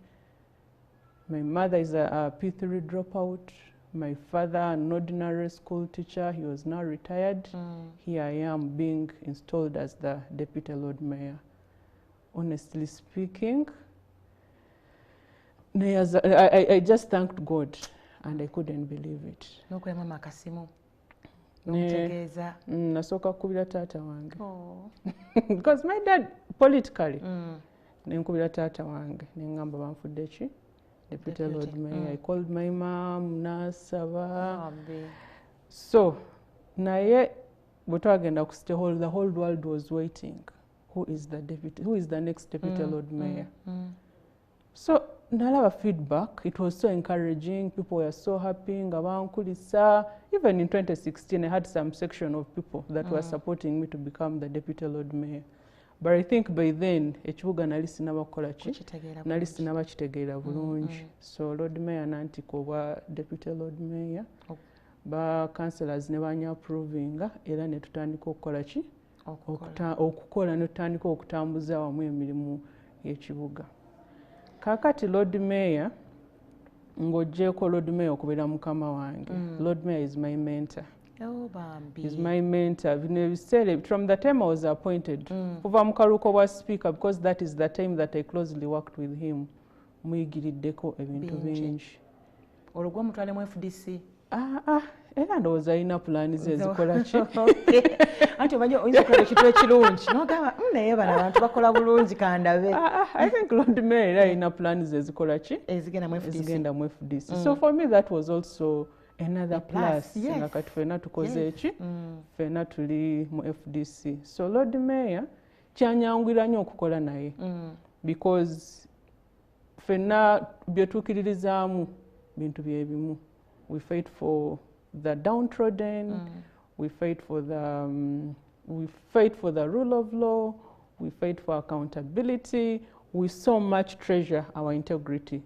Speaker 2: my mother is a P3 dropout, my father an ordinary school teacher, he was now retired. Here I am being installed as the Deputy Lord Mayor. Honestly speaking, I just thanked God and I couldn't believe it. Nasooka kukubira taata wange. Because my dad politically nenkubira taata wange nengamba banfudde ki Deputy Lord Mayor. I called my mom nasaba. So naye bwetwagenda ku City Hall, the whole world was waiting. Who is the next Deputy Lord Mayor? So nalaba feedback, it was so encouraging, people were so happy, ngabankulisa. Even in 2016 I had some section of people that were supporting me to become the Deputy Lord Mayor. But I think by then ekibuga nali sinnabakola ki nali sinnabakitegeera bulungi. So Lord Mayor nantika obwa Deputy Lord Mayor, ba councillors ne banyapprovinga era ne tutandika okukola ki okukola ne tutandika okutambuza wamu emirimu y'ekibuga. Kakati Lord Mayor ng'oggyeko Lord Mayor okubeera mukama wange. Lord Mayor is my mentor. He's my mentor. From the time I was appointed, kuva mu kaluuko bwa speaker, because that is the time that I closely worked with him, muyigiriddeko ebintu bingi.
Speaker 1: Olwo mutwale mu FDC.
Speaker 2: Era ndowooza alina pulaani ze zikola ki.
Speaker 1: Anti omanyi oyinza okukola ekintu ekirungi n'ogamba naye bano abantu bakola bulungi kandabe.
Speaker 2: I think Lord Mayor era alina pulaani ze zikola ki
Speaker 1: ezigenda
Speaker 2: mu FDC. So for me that was also another plus. Nga kati ffenna tukoze eki ffenna tuli mu FDC. So Lord Mayor kyanyanguira nnyo okukola naye because ffenna byetuukiririzaamu bintu bye bimu. We fight for the downtrodden, we fight for the rule of law, we fight for accountability, we so much treasure our integrity.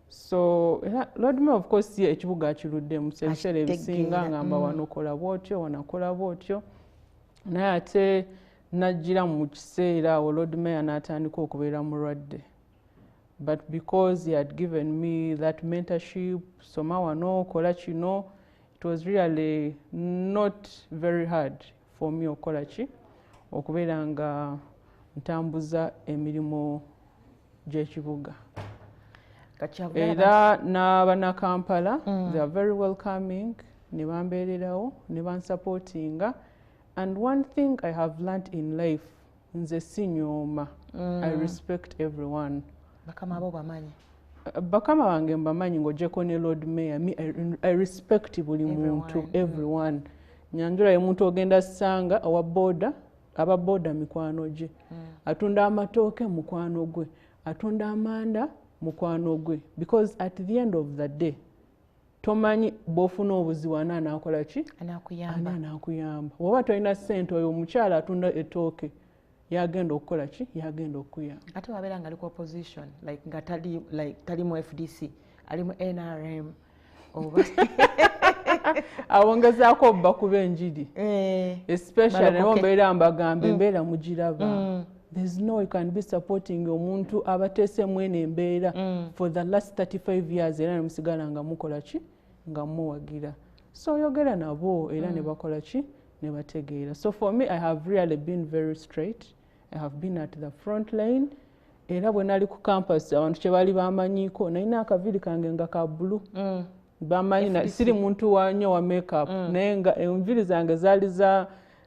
Speaker 2: So Lord Mayor of course ye ekibuga akiruddemu ebiseera ebisinga ngamba wanokola bwotyo wanakola bwotyo, naye ate najjira mu kiseera awo Lord Mayor n'atandika okubeera mulwadde. But because he had given me that mentorship, soma wano kola kino, it was really not very hard for me okola ki okubeera nga ntambuza emirimu gy'ekibuga. Era n'abana Kampala, they are very welcoming, ne bambeererawo ne bansupportinga. And one thing I have learned in life, nze sinyooma, I respect everyone. Bakama wange mbamanyi ng'oggyeko ne Lord Mayor, I respect buli muntu, everyone. Nyanjura ye muntu ogenda ssanga awa boda, aba boda mikwano gye. Atunda amatooke mukwano gwe, atunda amanda mukwano gwe. Because at the end of the day, tomanyi bw'ofuna obuzibu ani anaakola ki? Anaakuyamba. Bw'oba tolina ssente oyo omukyala atunda ettooke. Yagenda okukola ki? Yagenda okuyamba.
Speaker 1: Ate wabeera nga ali ku opposition, nga tali mu FDC, ali mu NRM.
Speaker 2: Awongezaako obba kuba enjiri. Especially mbeera mbagamba embeera mugiraba. There's no way you can be supporting omuntu abateese mwene embeera for the last 35 years era nemusigala nga mukola ki? Nga muwagira. So oyogera nabo era ne bakola ki? Ne bategeera. So for me, I have really been very straight. I have been at the front line. Era bwe nali ku campus abantu kye bali bamanyiiko nalina akaviri kange nga ka bbulu. Bamanyi siri muntu wanyo wa makeup naye nga enviri zange zaali za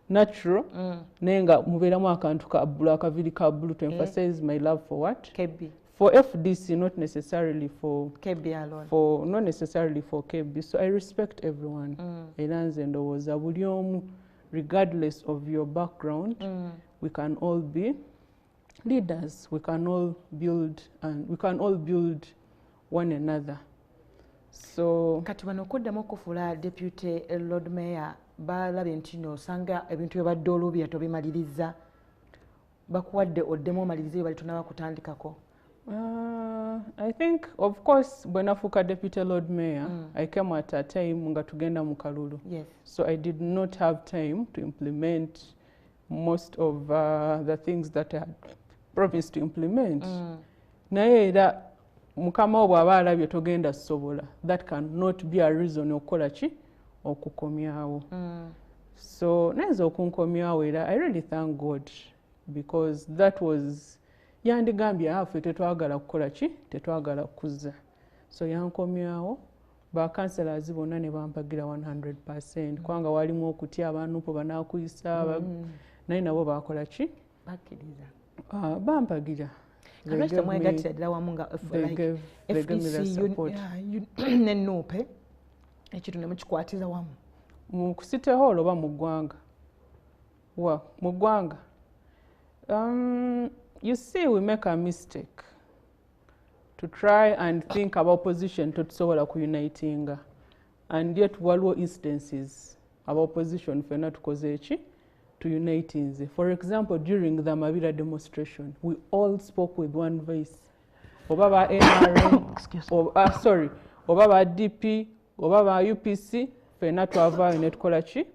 Speaker 2: natural naye nga mubeeramu akantu ka bbulu, akaviri ka bbulu to emphasize my love for what?
Speaker 1: KB.
Speaker 2: For FDC, not necessarily for
Speaker 1: KB alone.
Speaker 2: Not necessarily for KB. So I respect everyone. Era nze ndowooza buli omu, regardless of your background, we can all be leaders. We can all build one another. So
Speaker 1: kati wano okuddamu okufuula Deputy Lord Mayor balabye nti nosanga ebintu byebadde oluubya tobimaliriza, bakuwadde oddemu omalirize bye bali tunaba kutandikako.
Speaker 2: I think, of course, when I was Deputy Lord Mayor, I came at a time nga tugenda mu kalulu.
Speaker 1: Yes.
Speaker 2: So I did not have time to implement most of the things that I had promised to implement. Naye era mukama bw'aba alabye togenda sobola, that cannot be a reason okukola ki okukomyawo. So nayinza okunkomyawo era I really thank God because that was yandigambye ffe tetwagala kukola ki tetwagala kuzza. So yankomyawo bakansalazi bonna ne bampagira 100% kubanga walimu okutya abanupo banaakuyisa naye nabo bakola ki
Speaker 1: bakkiriza
Speaker 2: bampagira.
Speaker 1: Kalwesta mwegattira ddala wamu nga FDC ne NUPE ekintu ne mukikwatiza wamu
Speaker 2: mu City Hall oba mu ggwanga mu ggwanga. You see, we make a mistake to try and think about opposition tetusobola kuunitinga, and yet waliwo instances of opposition fena tukoze eki tuunitinze. For example, during the Mabira demonstration, we all spoke with one voice. Oba ba NRM, oba ba DP, oba ba UPC, fena twava ne tukola ki,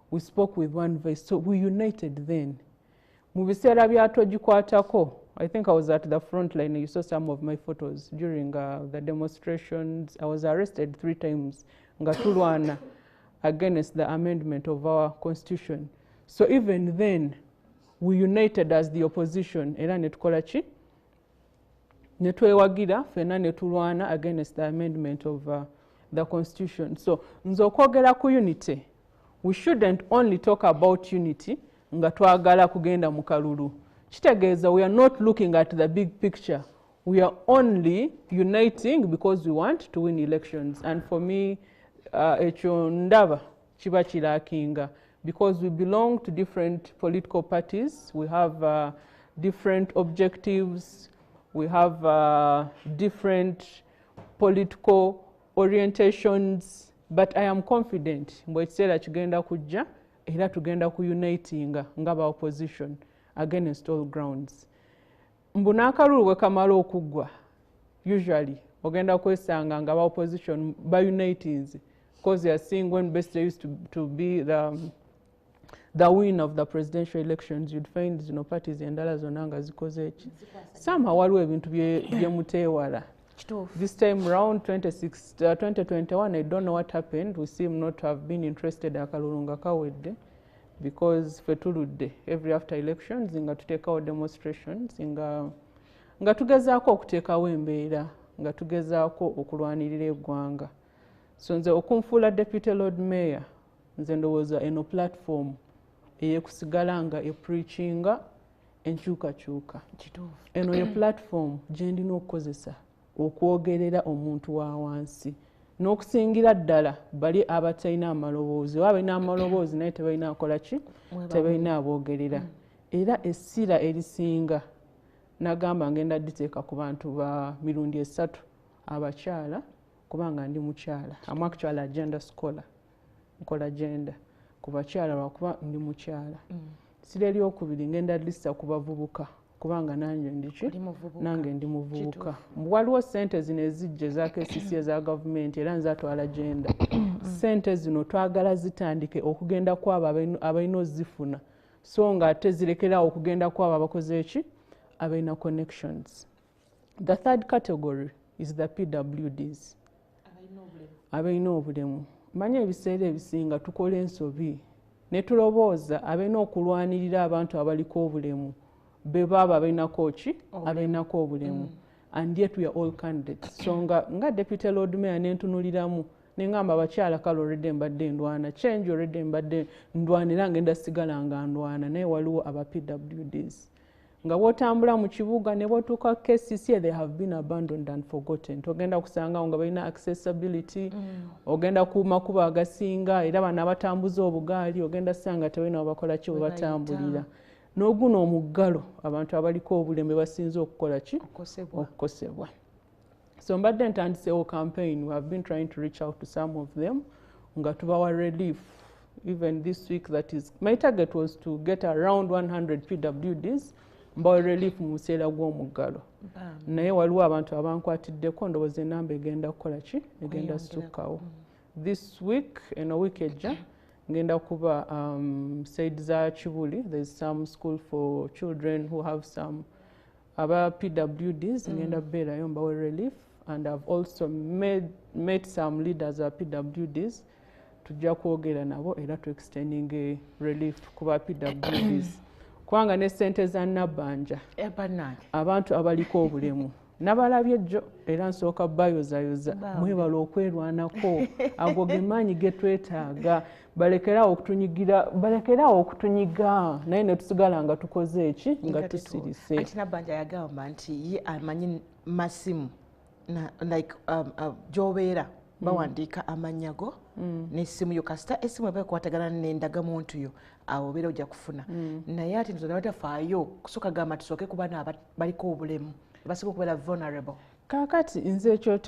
Speaker 2: we spoke with one voice. So we united then. Mu biseera byatogikwatako, I think I was at the front line. You saw some of my photos during the demonstrations. I was arrested 3 times nga tulwana against the amendment of our constitution. So even then, we united as the opposition. Era ne tukola ki? Ne twewagira fena ne tulwana against the amendment of the constitution. So nze okwogera ku unity, we shouldn't only talk about unity nga twagala kugenda mu kalulu. Kitegeeza we are not looking at the big picture. We are only uniting because we want to win elections. And for me, ekyo ndaba kiba kirakinga because we belong to different political parties. We have different objectives. We have different political orientations. But I am confident mbu ekiseera kigenda kujja era tugenda kuunitinga ngaba opposition against all grounds. Mbu n'akalulu bwe kamala okuggwa, usually ogenda kwesanga nga ba opposition unitinze because they are seeing when best used to be the win of the presidential elections, you'd find parties endala zonna nga zikoze eki. Somehow waliwo ebintu bye muteewala. This time around 2021, I don't know what happened. We seem not to have been interested akalulu nga kawedde because fetuludde every after elections nga tuteekawo demonstrations nga tugezaako okuteekawo embeera nga tugezaako okulwanirira eggwanga. So nze okunfuula Deputy Lord Mayor, nze ndowooza eno platform eyekusigala nga epreachinga enkyukakyuka. Eno ye platform gye ndina okukozesa okwogerera omuntu wa wansi n'okusingira ddala bali abatalina amaloboozi oba balina amaloboozi naye tebalina akola ki tebalina aboogerera. Era essira erisinga nagamba ngenda diteeka ku bantu ba mirundi 3 abakyala kubanga ndi mukyala. I'm actually a gender scholar, nkola gender ku bakyala lwakuba ndi mukyala. Sira eryokubiri ngenda lista ku bavubuka kubanga nange ndiki nange ndi muvubuka. Waliwo ssente zino ezijja za KCC eza gavumenti era nzatwala genda. Ssente zino twagala zitandike okugenda kwabo abalina ozifuna so nga ate zirekerawo okugenda kwabo abakoze eki abalina connections. The third category is the PWDs, abalina obulemu. Manya ebiseera ebisinga tukola ensobi ne tulowooza abalina okulwanirira abantu abaliko obulemu be baba abalinako ki abalinako obulemu. And yet we are all candidates. So nga Deputy Lord Mayor nentunuliramu nengamba abakyala kale already mbadde ndwana change already mbadde ndwanira ngenda sigala nga ndwana naye waliwo aba PWDs nga bwotambula mu kibuga ne bwotuuka KCC they have been abandoned and forgotten. Togenda kusanga nga balina accessibility, ogenda ku makubo agasinga era bana abatambuza obugaali ogenda sanga tebalina abakola ki batambulira. N'oguno omuggalo abantu abaliko obulemu basinze okukola ki okukosebwa. So mbadde ntandiseewo campaign. We have been trying to reach out to some of them nga tubawa relief. Even this week, that is, my target was to get around 100 PWDs mbawe relief mu buseera gw'omuggalo naye waliwo abantu abankwatiddeko ndowooza enamba egenda kukola ki egenda sukkawo this week eno week ejja ngenda kuba said za Kibuli there's some school for children who have some aba PWDs ngenda beerayo mbawe relief and I've also met some leaders of PWDs tujja kwogera nabo era to extending relief kuba PWDs kubanga ne ssente za Nabbanja abantu abaliko obulemu nabalabye jjo era nsooka bayozayoza mwebala okwerwanako ago ge maanyi ge twetaaga balekerawo okutunyiga naye ne tusigala nga tukoze eki nga tusirise
Speaker 1: anti Nabbanja yagamba nti ye amanyi masimu like gy'obeera bawandiika amannya go n'essimu yo kasita essimu eba ekwatagana n'endagamuntu yo awo obeera ojja kufuna naye ati nzona batafaayo kusooka gamba tusooke ku baana baliko obulemu basinga okubeera vulnerable
Speaker 2: kaakati nze ekyo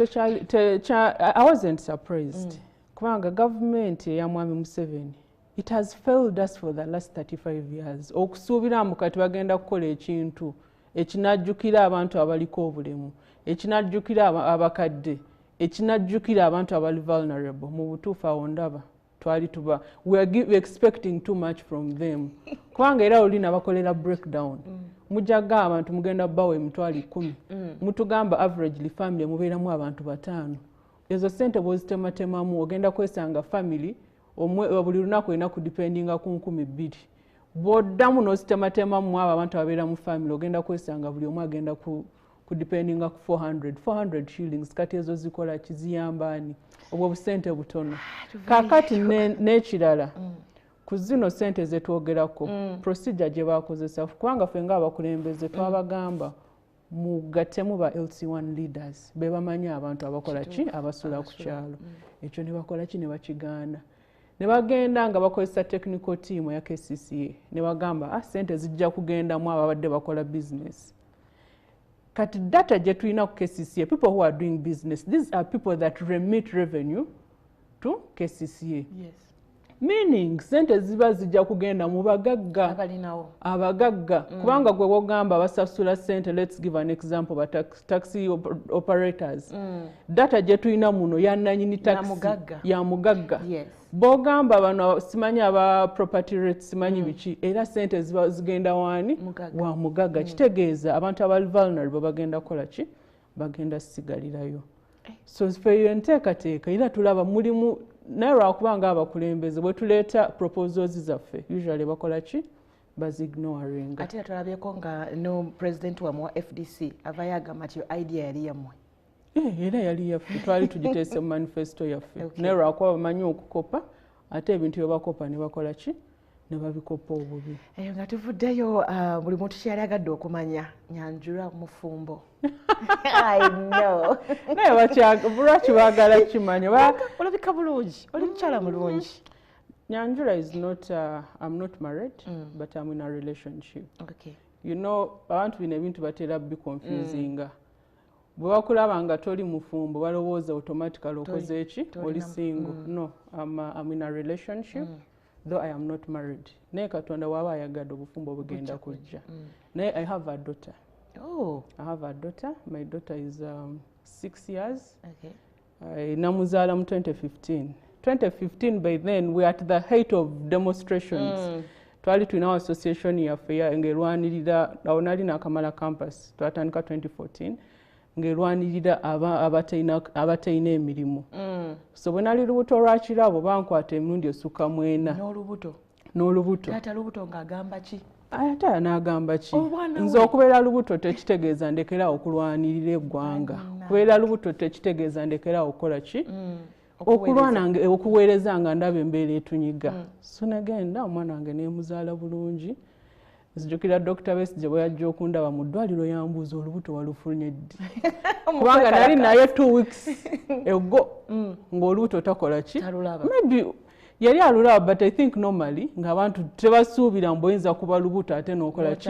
Speaker 2: I wasn't surprised kubanga gavumenti eya Mwami Museveni it has failed us for the last 35 years okusuubiramu kati bagenda kukola ekintu ekinajjukira abantu abaliko obulemu ekinajjukira abakadde ekinajjukira abantu abali vulnerable mu butuufu awo ndaba twali tuba we are expecting too much from them kubanga era olina bakolera breakdown mujaga abantu mugenda bawe emitwalo 10 mutugamba averagely family mubeeramu abantu 5 ezo sente bwozitematemamu ogenda kwesanga family buli lunaku erina kudipendinga ku 2,000 bw'oddamu n'ozitematemamu abo abantu ababeera mu family ogenda kwesanga buli omu agenda kudipendinga ku 400 shillings kati ezo zikola kiziyambaani obwo busente butono kakati n'ekirala ku zino sente zetwogerako procedure gye bakozesa kubanga ffe ng'abakulembeze twabagamba mugattemu ba LC1 leaders be bamanyi abantu abakola ki abasula ku kyalo ekyo ne bakola ki ne bakigaana ne bagenda nga bakozesa technical team ya KCCA ne bagamba sente zijja kugendamu ababadde bakola business kati data gye tulina ku KCCA people who are doing business these are people that remit revenue to KCCA meaning sente ziba zijja kugenda mu bagagga abagagga kubanga gwe wogamba basasula sente let's give an example ba taxi operators data gye tulina muno yananyini taxi ya mugagga bogamba bano simanyi aba property rates simanyi biki era sente ziba zigenda wani wa mugagga kitegeeza abantu abali vulnerable bagenda kola ki bagenda sigalirayo so fe nteekateeka era tulaba mulimu naye lwakubanga abakulembeze bwe tuleeta proposals zaffe usually bakola ki bazignoring
Speaker 1: ate tulabyeko nga no president wa FDC avayo agamba nti idea yali yammwe
Speaker 2: era yali yaffe twali tugiteese mu manifesto yaffe naye lwakuba bamanyi okukopa ate ebintu bye bakopa ne bakola ki ne babikopa obubi
Speaker 1: nga tuvuddeyo buli muntu kyeyali agadde okumanya Nyanjura mufumbo I know
Speaker 2: naye lwaki baagala kimanya
Speaker 1: olabika bulungi oli mukyala mulungi
Speaker 2: Nyanjura is not I'm not married but I'm in a relationship you know abantu bino ebintu batera bi confusing bwe bakulaba nga toli mufumbo balowooza automatically okoze eki oli single no I'm in a relationship though I am not married naye Katonda waba ayagadde obufumbo bugenda kujja naye I have a daughter I have a daughter my daughter is 6 years namuzaala mu 2015 by then we are at the height of demonstrations twali tulina association yaffe ng'erwanirira awo nali nakamala campus twatandika 2014 ng'erwanirira abatalina emirimu so bwe nali lubuto lwakirabo bankwata emirundi esukka mwena n'olubuto
Speaker 1: taata lubuto ng'agamba ki
Speaker 2: ate n'agamba ki nze okubeera lubuto tekitegeeza ndekera okulwanirira eggwanga kubeera lubuto tekitegeeza ndekera okukola ki okulwana okuweereza nga ndaba embeera etunyiga so nagenda omwana wange nemuzaala bulungi nzijukira Dr. Besigye bwe yajja okundaba mu ddwaliro yambuuza olubuto walufulumye ddi kubanga nali naye 2 weeks ego ng'olubuto takola ki maybe yali alulaba but I think normally ng'abantu tebasuubira mbu oyinza kuba lubuto ate n'okola ki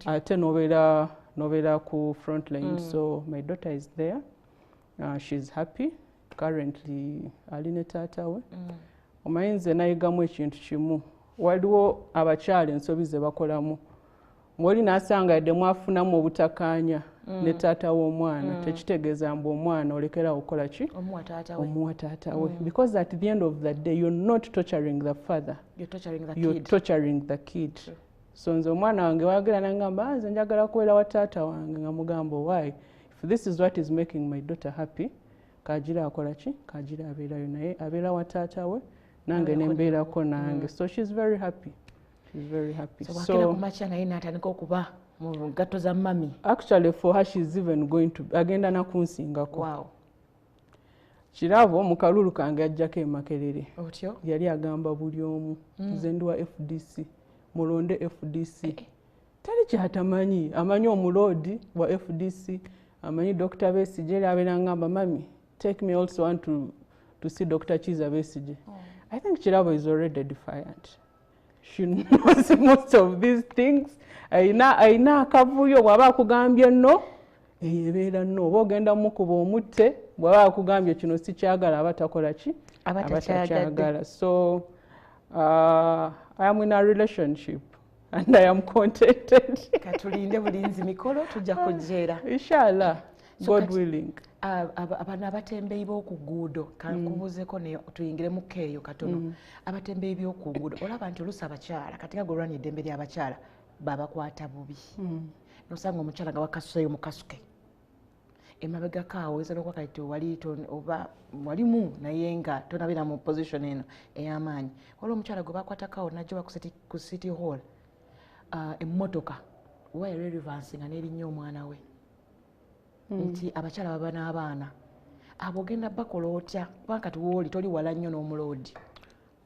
Speaker 2: ate n'obeera ku front line so my daughter is there she's happy currently ali ne taata we omanyi nze nayigamu ekintu kimu waliwo abakyala ensobi ze bakolamu ng'oli n'asanga yadde mwafunamu obutakkaanya ne taata w'omwana tekitegeeza mbu omwana olekera okukola ki omuwa taata we because at the end of the day you're not torturing the father, you're torturing the kid. So nze omwana wange wagera nangamba nze njagala kubeera wa taata wange nga mugamba why if this is what is making my daughter happy kagira akola ki kagira abeerayo naye abeera wa taata we nange nembeerako nange so she's very happy.
Speaker 1: So kumacha naye natandika okuba mu gatto za mami.
Speaker 2: Actually for her she's even going to agenda na kunsingako.
Speaker 1: Wow.
Speaker 2: Kirabo mu kalulu kange ajjako emakerere.
Speaker 1: Otyo?
Speaker 2: Yali agamba buli omu zendwa FDC mulonde FDC. Tali kyatamanyi amanyi omuloodi wa FDC amanyi Dr. Besigye abeera ngamba mami take me also want to see Dr. Chiza Besigye. I think Kirabo is already defiant. She knows most of these things. Aina akavuyo bwaba akugambye no eyebeera no bogenda mukuba omutte bwaba akugambye kino si kyagala abatakola ki abatakyagala. So I am in a relationship and I am contented.
Speaker 1: Katulinde bulinzi mikolo tujja kujeera
Speaker 2: inshallah God willing.
Speaker 1: Abana abatembeyi b'okuguudo kankubuuzeko ne tuyingire mu keeyo katono. Abatembeyi b'okuguudo olaba nti oluusi abakyala kati nga golwanya eddembe ly'abakyala babakwata bubi. Nosanga omukyala nga wakasuseyo mu kasuke emabegako awo oyinza n'okuba kati oba walimu naye nga tonabeera mu position eno ey'amaanyi. Waliwo omukyala gwe bakwatako najjo ku City Hall emmotoka oba yarerivansi nga n'erinnya omwana we nti abakyala baba n'abaana abo ogenda bakola otya kubanga kati wooli toli wala nnyo n'omuloodi.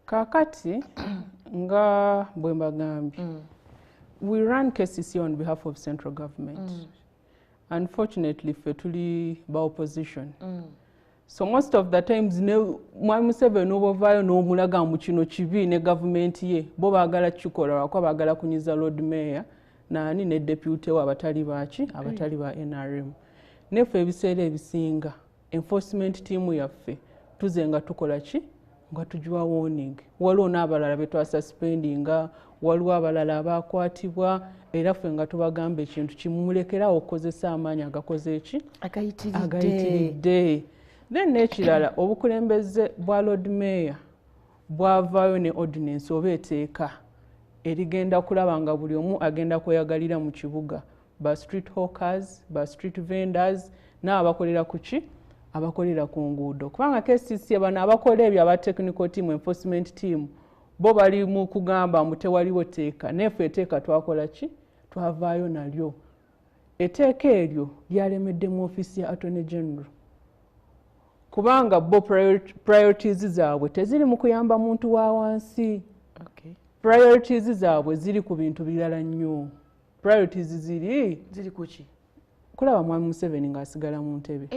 Speaker 2: Kaakati nga bwe mbagambye we run cases here on behalf of central government. Unfortunately ffe tuli ba opposition. So most of the times Mwami Museveni obavaayo n'omulaga mu kino kibi ne government ye bo baagala kikola lwakuba baagala kunyiza Lord Mayor nani ne deputy we abatali baki abatali ba NRM. Neffe ebiseera ebisinga enforcement team yaffe tuze nga tukola ki nga tujuwa warning. Waliwo n'abalala be twasuspendinga, waliwo abalala abakwatibwa era ffe nga tubagamba ekintu kimulekerawo okukozesa amaanyi agakoze eki agayitiridde. Then n'ekirala obukulembeze bwa Lord Mayor bwavaayo ne ordinance oba eteeka erigenda kulaba nga buli omu agenda kweyagalira mu kibuga ba street hawkers, ba street vendors n'abakolera ku ki abakolera ku nguudo. Kubanga KCC bano abakola ebyo aba technical team enforcement team bo bali mu kugamba mbu tewaliwo teeka neffe eteeka twakola ki twavaayo nalyo. Eteeka eryo lyalemedde mu ofisi ya Attorney General kubanga bo priorities zaabwe teziri mu kuyamba muntu wa wansi. Priorities zaabwe ziri ku bintu birala nnyo. Priorities ziri
Speaker 1: kuki
Speaker 2: kulaba Mwami Museveni ng'asigala mu ntebe.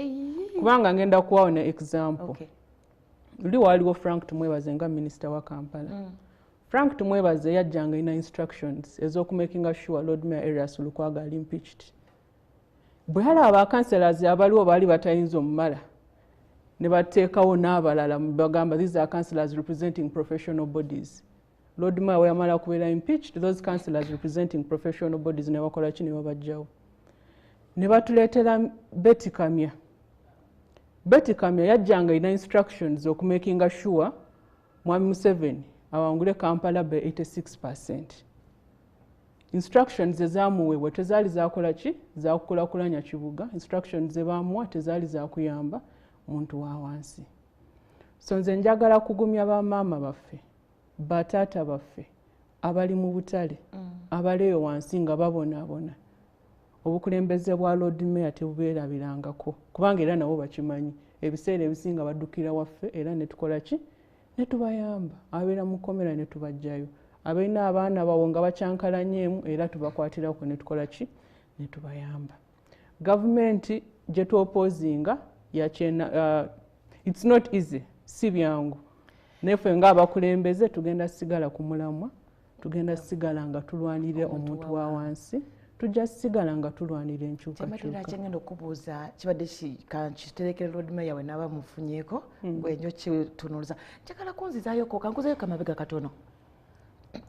Speaker 2: Kubanga ngenda kuwawo ne example. Luli waliwo Frank Tumwebaze nga minister wa Kampala. Frank Tumwebaze yajjanga ina instructions ez'okumakinga sure Lord Mayor Erias Lukwago ali impeached. Bwe yalaba abakanselazi abaliwo baali batayinza omumala ne bateekawo n'abalala bagamba these are councillors representing professional bodies. Lord Mayor we yamala kubeera impeached, those councillors representing professional bodies ne bakola ki ne babajjawo. Ne batuleetera Betty Kamya. Betty Kamya yajjanga ina instructions okumakinga sure Mwami Museveni awangule Kampala by 86%. Instructions ezaamuweebwa tezaali zakola ki zakukulakulanya kibuga. Instructions zebaamuwa tezaali zakuyamba muntu wa wansi. So nze njagala kugumya bamaama baffe bataata baffe abali mu butale abaleeyo wansi nga babonaabona. Obukulembeze bwa Lord Mayor tebubeerabirangako kubanga era nabo bakimanyi ebiseera ebisinga baddukira waffe era ne tukola ki ne tubayamba. Abeera mu kkomera ne tubajjayo, abalina abaana bawo nga bakyankalanyeemu era tubakwatirako ne tukola ki ne tubayamba. Gavumenti gye tuopposinga it's not easy, si byangu. Neffe ng'abakulembeze tugenda sigala ku mulamwa, tugenda sigala nga tulwanirira omuntu wa wansi, tujja sigala nga tulwanirira enkyukakyuka.
Speaker 1: Kyengenda okubuuza kibadde kiterekera Lord Mayor we naaba mufunyeeko gwenjo kitunuuliza. Njagala kunzizaayoko kankuzeeyo kamabega katono.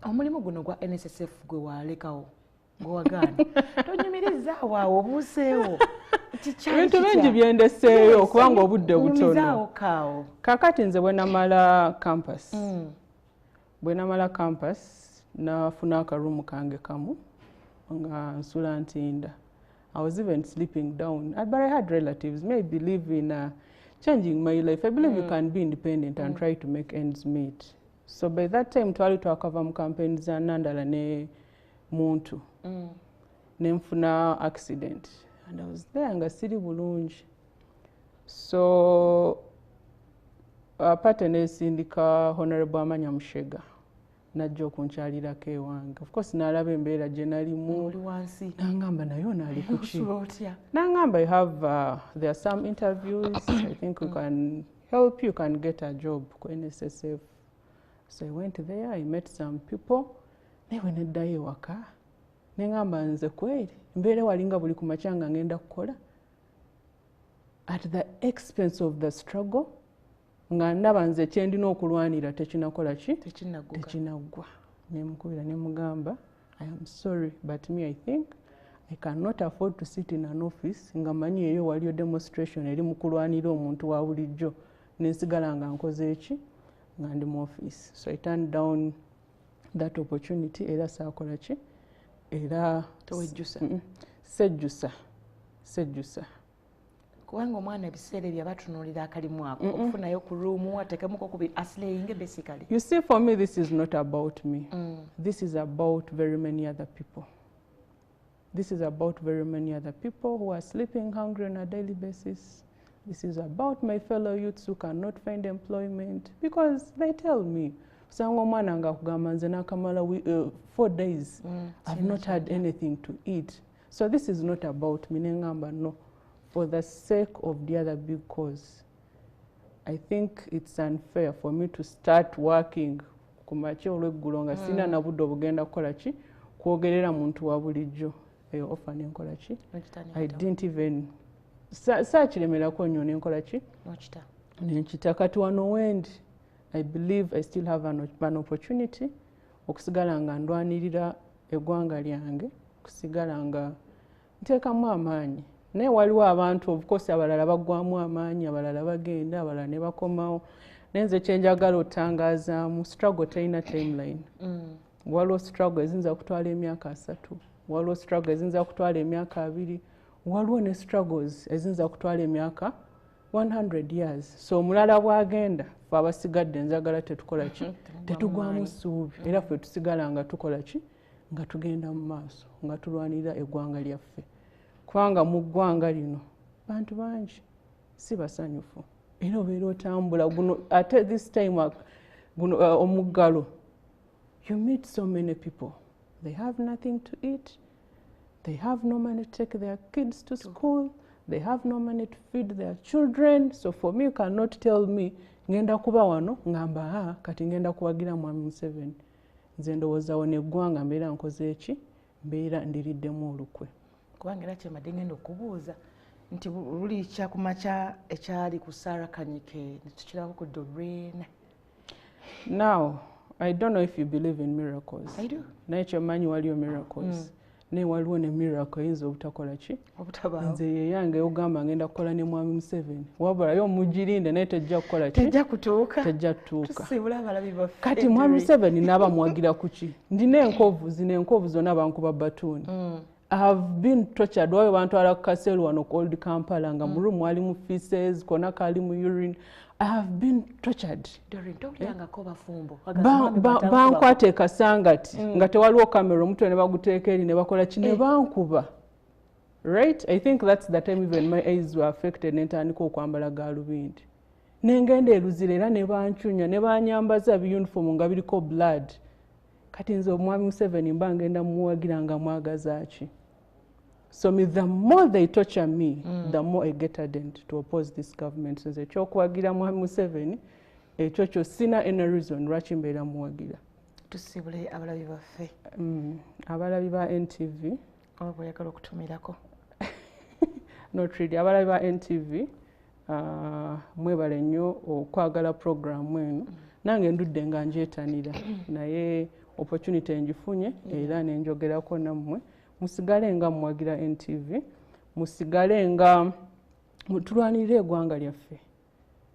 Speaker 1: Omulimu guno gwa NSSF gwe walekawo gwagana tonyumiriza waawo obuuseewo
Speaker 2: ebintu bingi byendeseeyo okubanga obudde butono kakati nze bwe namala campus nafuna akaruumu kange kamu nga nsula ntinda. I was even sleeping down, but I had relatives. Maybe live in changing my life. I believe you can be independent and try to make ends meet. So by that time, twali twakava mu campaigns za Nandala ne muntu. Nenfuna accident. And I was there nga siri bulungi. So pate nesindika Honorable Amanya Mushega. Najja okunkyalirako ewange. Of course nalaba embeera gye nalimu nangamba nayo naali kuki nangamba there are some interviews I think we can help you can get a job ku NSSF. So I went there, I met some people, newe neddayo ewaka nengamba nze kweri embeera walinga buli ku makya nga ngenda kukola at the expense of the struggle nga ndaba nze kyendina okulwanira tekinakola ki tekinaggwa nemukubira nemugamba I am sorry but me I think I cannot afford to sit in an office nga manyi eyo waliyo demonstration eri mu kulwanira omuntu wa bulijjo nensigala nga nkoze eki nga ndi mu office. So I turned down that opportunity era saakola ki era sejjusa
Speaker 1: kubanga omwana ebiseera ebyo abatunuulira akalimu ako okufunayo ku ruumu atekemuko ku aslaying basically.
Speaker 2: You see, for me this is not about me. This is about very many other people. This is about very many other people who are sleeping hungry on a daily basis. This is about my fellow youths who cannot find employment because they tell me sanga omwana nga kugamba nze nakamala 4 days I've not had anything to eat. So this is not about me nengamba no. For the sake of the other big cause, I think it's unfair for me to start working kumache olweggulo nga sina na budde obugenda kukola ki kwogerera muntu wa bulijjo eyo offer nenkola ki I didn't even saakiremerako nnyo nenkola ki nenkita kati wano wendi I believe I still have an opportunity okusigala nga ndwanirira eggwanga lyange okusigala nga nteekamu amaanyi. Naye waliwo abantu of course abalala baggwamu amaanyi abalala bagenda abalala ne bakomawo nenze kyenjagala otangazaamu struggle terina timeline. Waliwo struggle eziyinza kutwala emyaka 3, waliwo struggle eziyinza kutwala emyaka 2, waliwo ne struggles eziyinza kutwala emyaka 100 years. So omulala bwagenda fe abasigadde njagala tetukola ki tetugwamu ssuubi era ffe tusigala nga tukola ki nga tugenda mu maaso nga tulwanirira eggwanga lyaffe. Kubanga mu ggwanga lino bantu bangi si basanyufu era obeera otambula guno ate this time guno omuggalo you meet so many people they have nothing to eat, they have no money to take their kids to school, they have no money to feed their children. So for me you cannot tell me ngenda kuba wano ngamba kati ngenda kuwagira mwami Museveni nze ndowooza neggwanga mbeera nkoze eki mbeera ndiriddemu olukwe.
Speaker 1: Kubanga era kyemadde ngenda okubuuza nti luli kyakumakya ekyali ku Sarah Kanyike tukirako ku Doreen.
Speaker 2: Now I don't know if you believe in miracles.
Speaker 1: I do.
Speaker 2: Naye kyemanyi waliyo miracles naye waliwo ne miracle eyinza obutakola ki
Speaker 1: obutabaawo.
Speaker 2: Nze yeyange ogamba ngenda kukola ne mwami Museveni wabula yo mugirinde naye tejja kukola ki tejja kutuuka.
Speaker 1: Tusibula abalabi baffe.
Speaker 2: Kati mwami Museveni n'aba mwagira kuki ndina enkovu zonna bankuba batuuni. I have been tortured. Why bantu ala kaselu wano called Kampala nga mu room walimu feces kona kalimu urine. I have been tortured.
Speaker 1: Doreen tokyanga ko bafumbo.
Speaker 2: Bankwate kasangati nga tewaliwo kamera omutwe ne baguteeka eri ne bakola ki ne bankuba. Right? I think that's the time even my eyes were affected nentandika okwambala galubindi. Nengenda eruzira era ne banchunya ne banyambaza bi uniform nga biriko blood. Kati nze omwami Museveni mba ngenda muwagira nga mwagaza ki. So the more they torture me, the more I get ardent to oppose this government. Nze ekyokuwagira mwami Museveni ekyo kyo sina any reason lwaki mbeera muwagira.
Speaker 1: Tusibule abalabi baffe.
Speaker 2: Abalabi ba NTV.
Speaker 1: Oyagala okutumirako.
Speaker 2: Not really. Abalabi ba NTV mwebale nnyo okwagala program eno. Nange ndudde nga njetanira naye opportunity enjifunye era nenjogerako nammwe musigale nga mwagira NTV, musigale nga tulwanirire eggwanga lyaffe.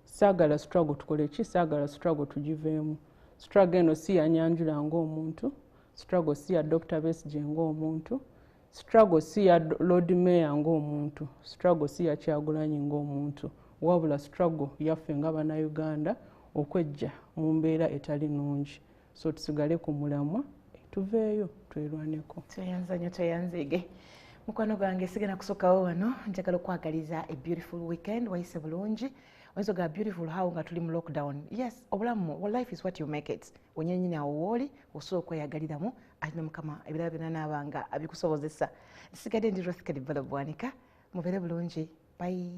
Speaker 2: Saagala struggle tukole ki, saagala struggle tugiveemu. Struggle eno si ya Nyanjura ng'omuntu, struggle si ya Dr. Besigye ng'omuntu, struggle si ya Lord Mayor ng'omuntu, struggle si ya Kyagulanyi ng'omuntu, wabula struggle yaffe nga Bannayuganda okwejja mu mbeera etali nnungi. So tusigale ku mulamwa tuveeyo twerwaneko.
Speaker 1: Tweyanza nnyo, tweyanzege. Mukwano gwange sigenda kusookawo wano, njagala okwagaliza a beautiful weekend, wayise bulungi. Oyinza oga beautiful how nga tuli mu lockdown. Yes, obulamu, life is what you make it. Onyenyini awo wooli osobola okweyagaliramu ate ne Mukama ebirala byonna n'abanga abikusobozesa. Sigadde ndi Rothkedi Bwanika, mubeere bulungi. Bye.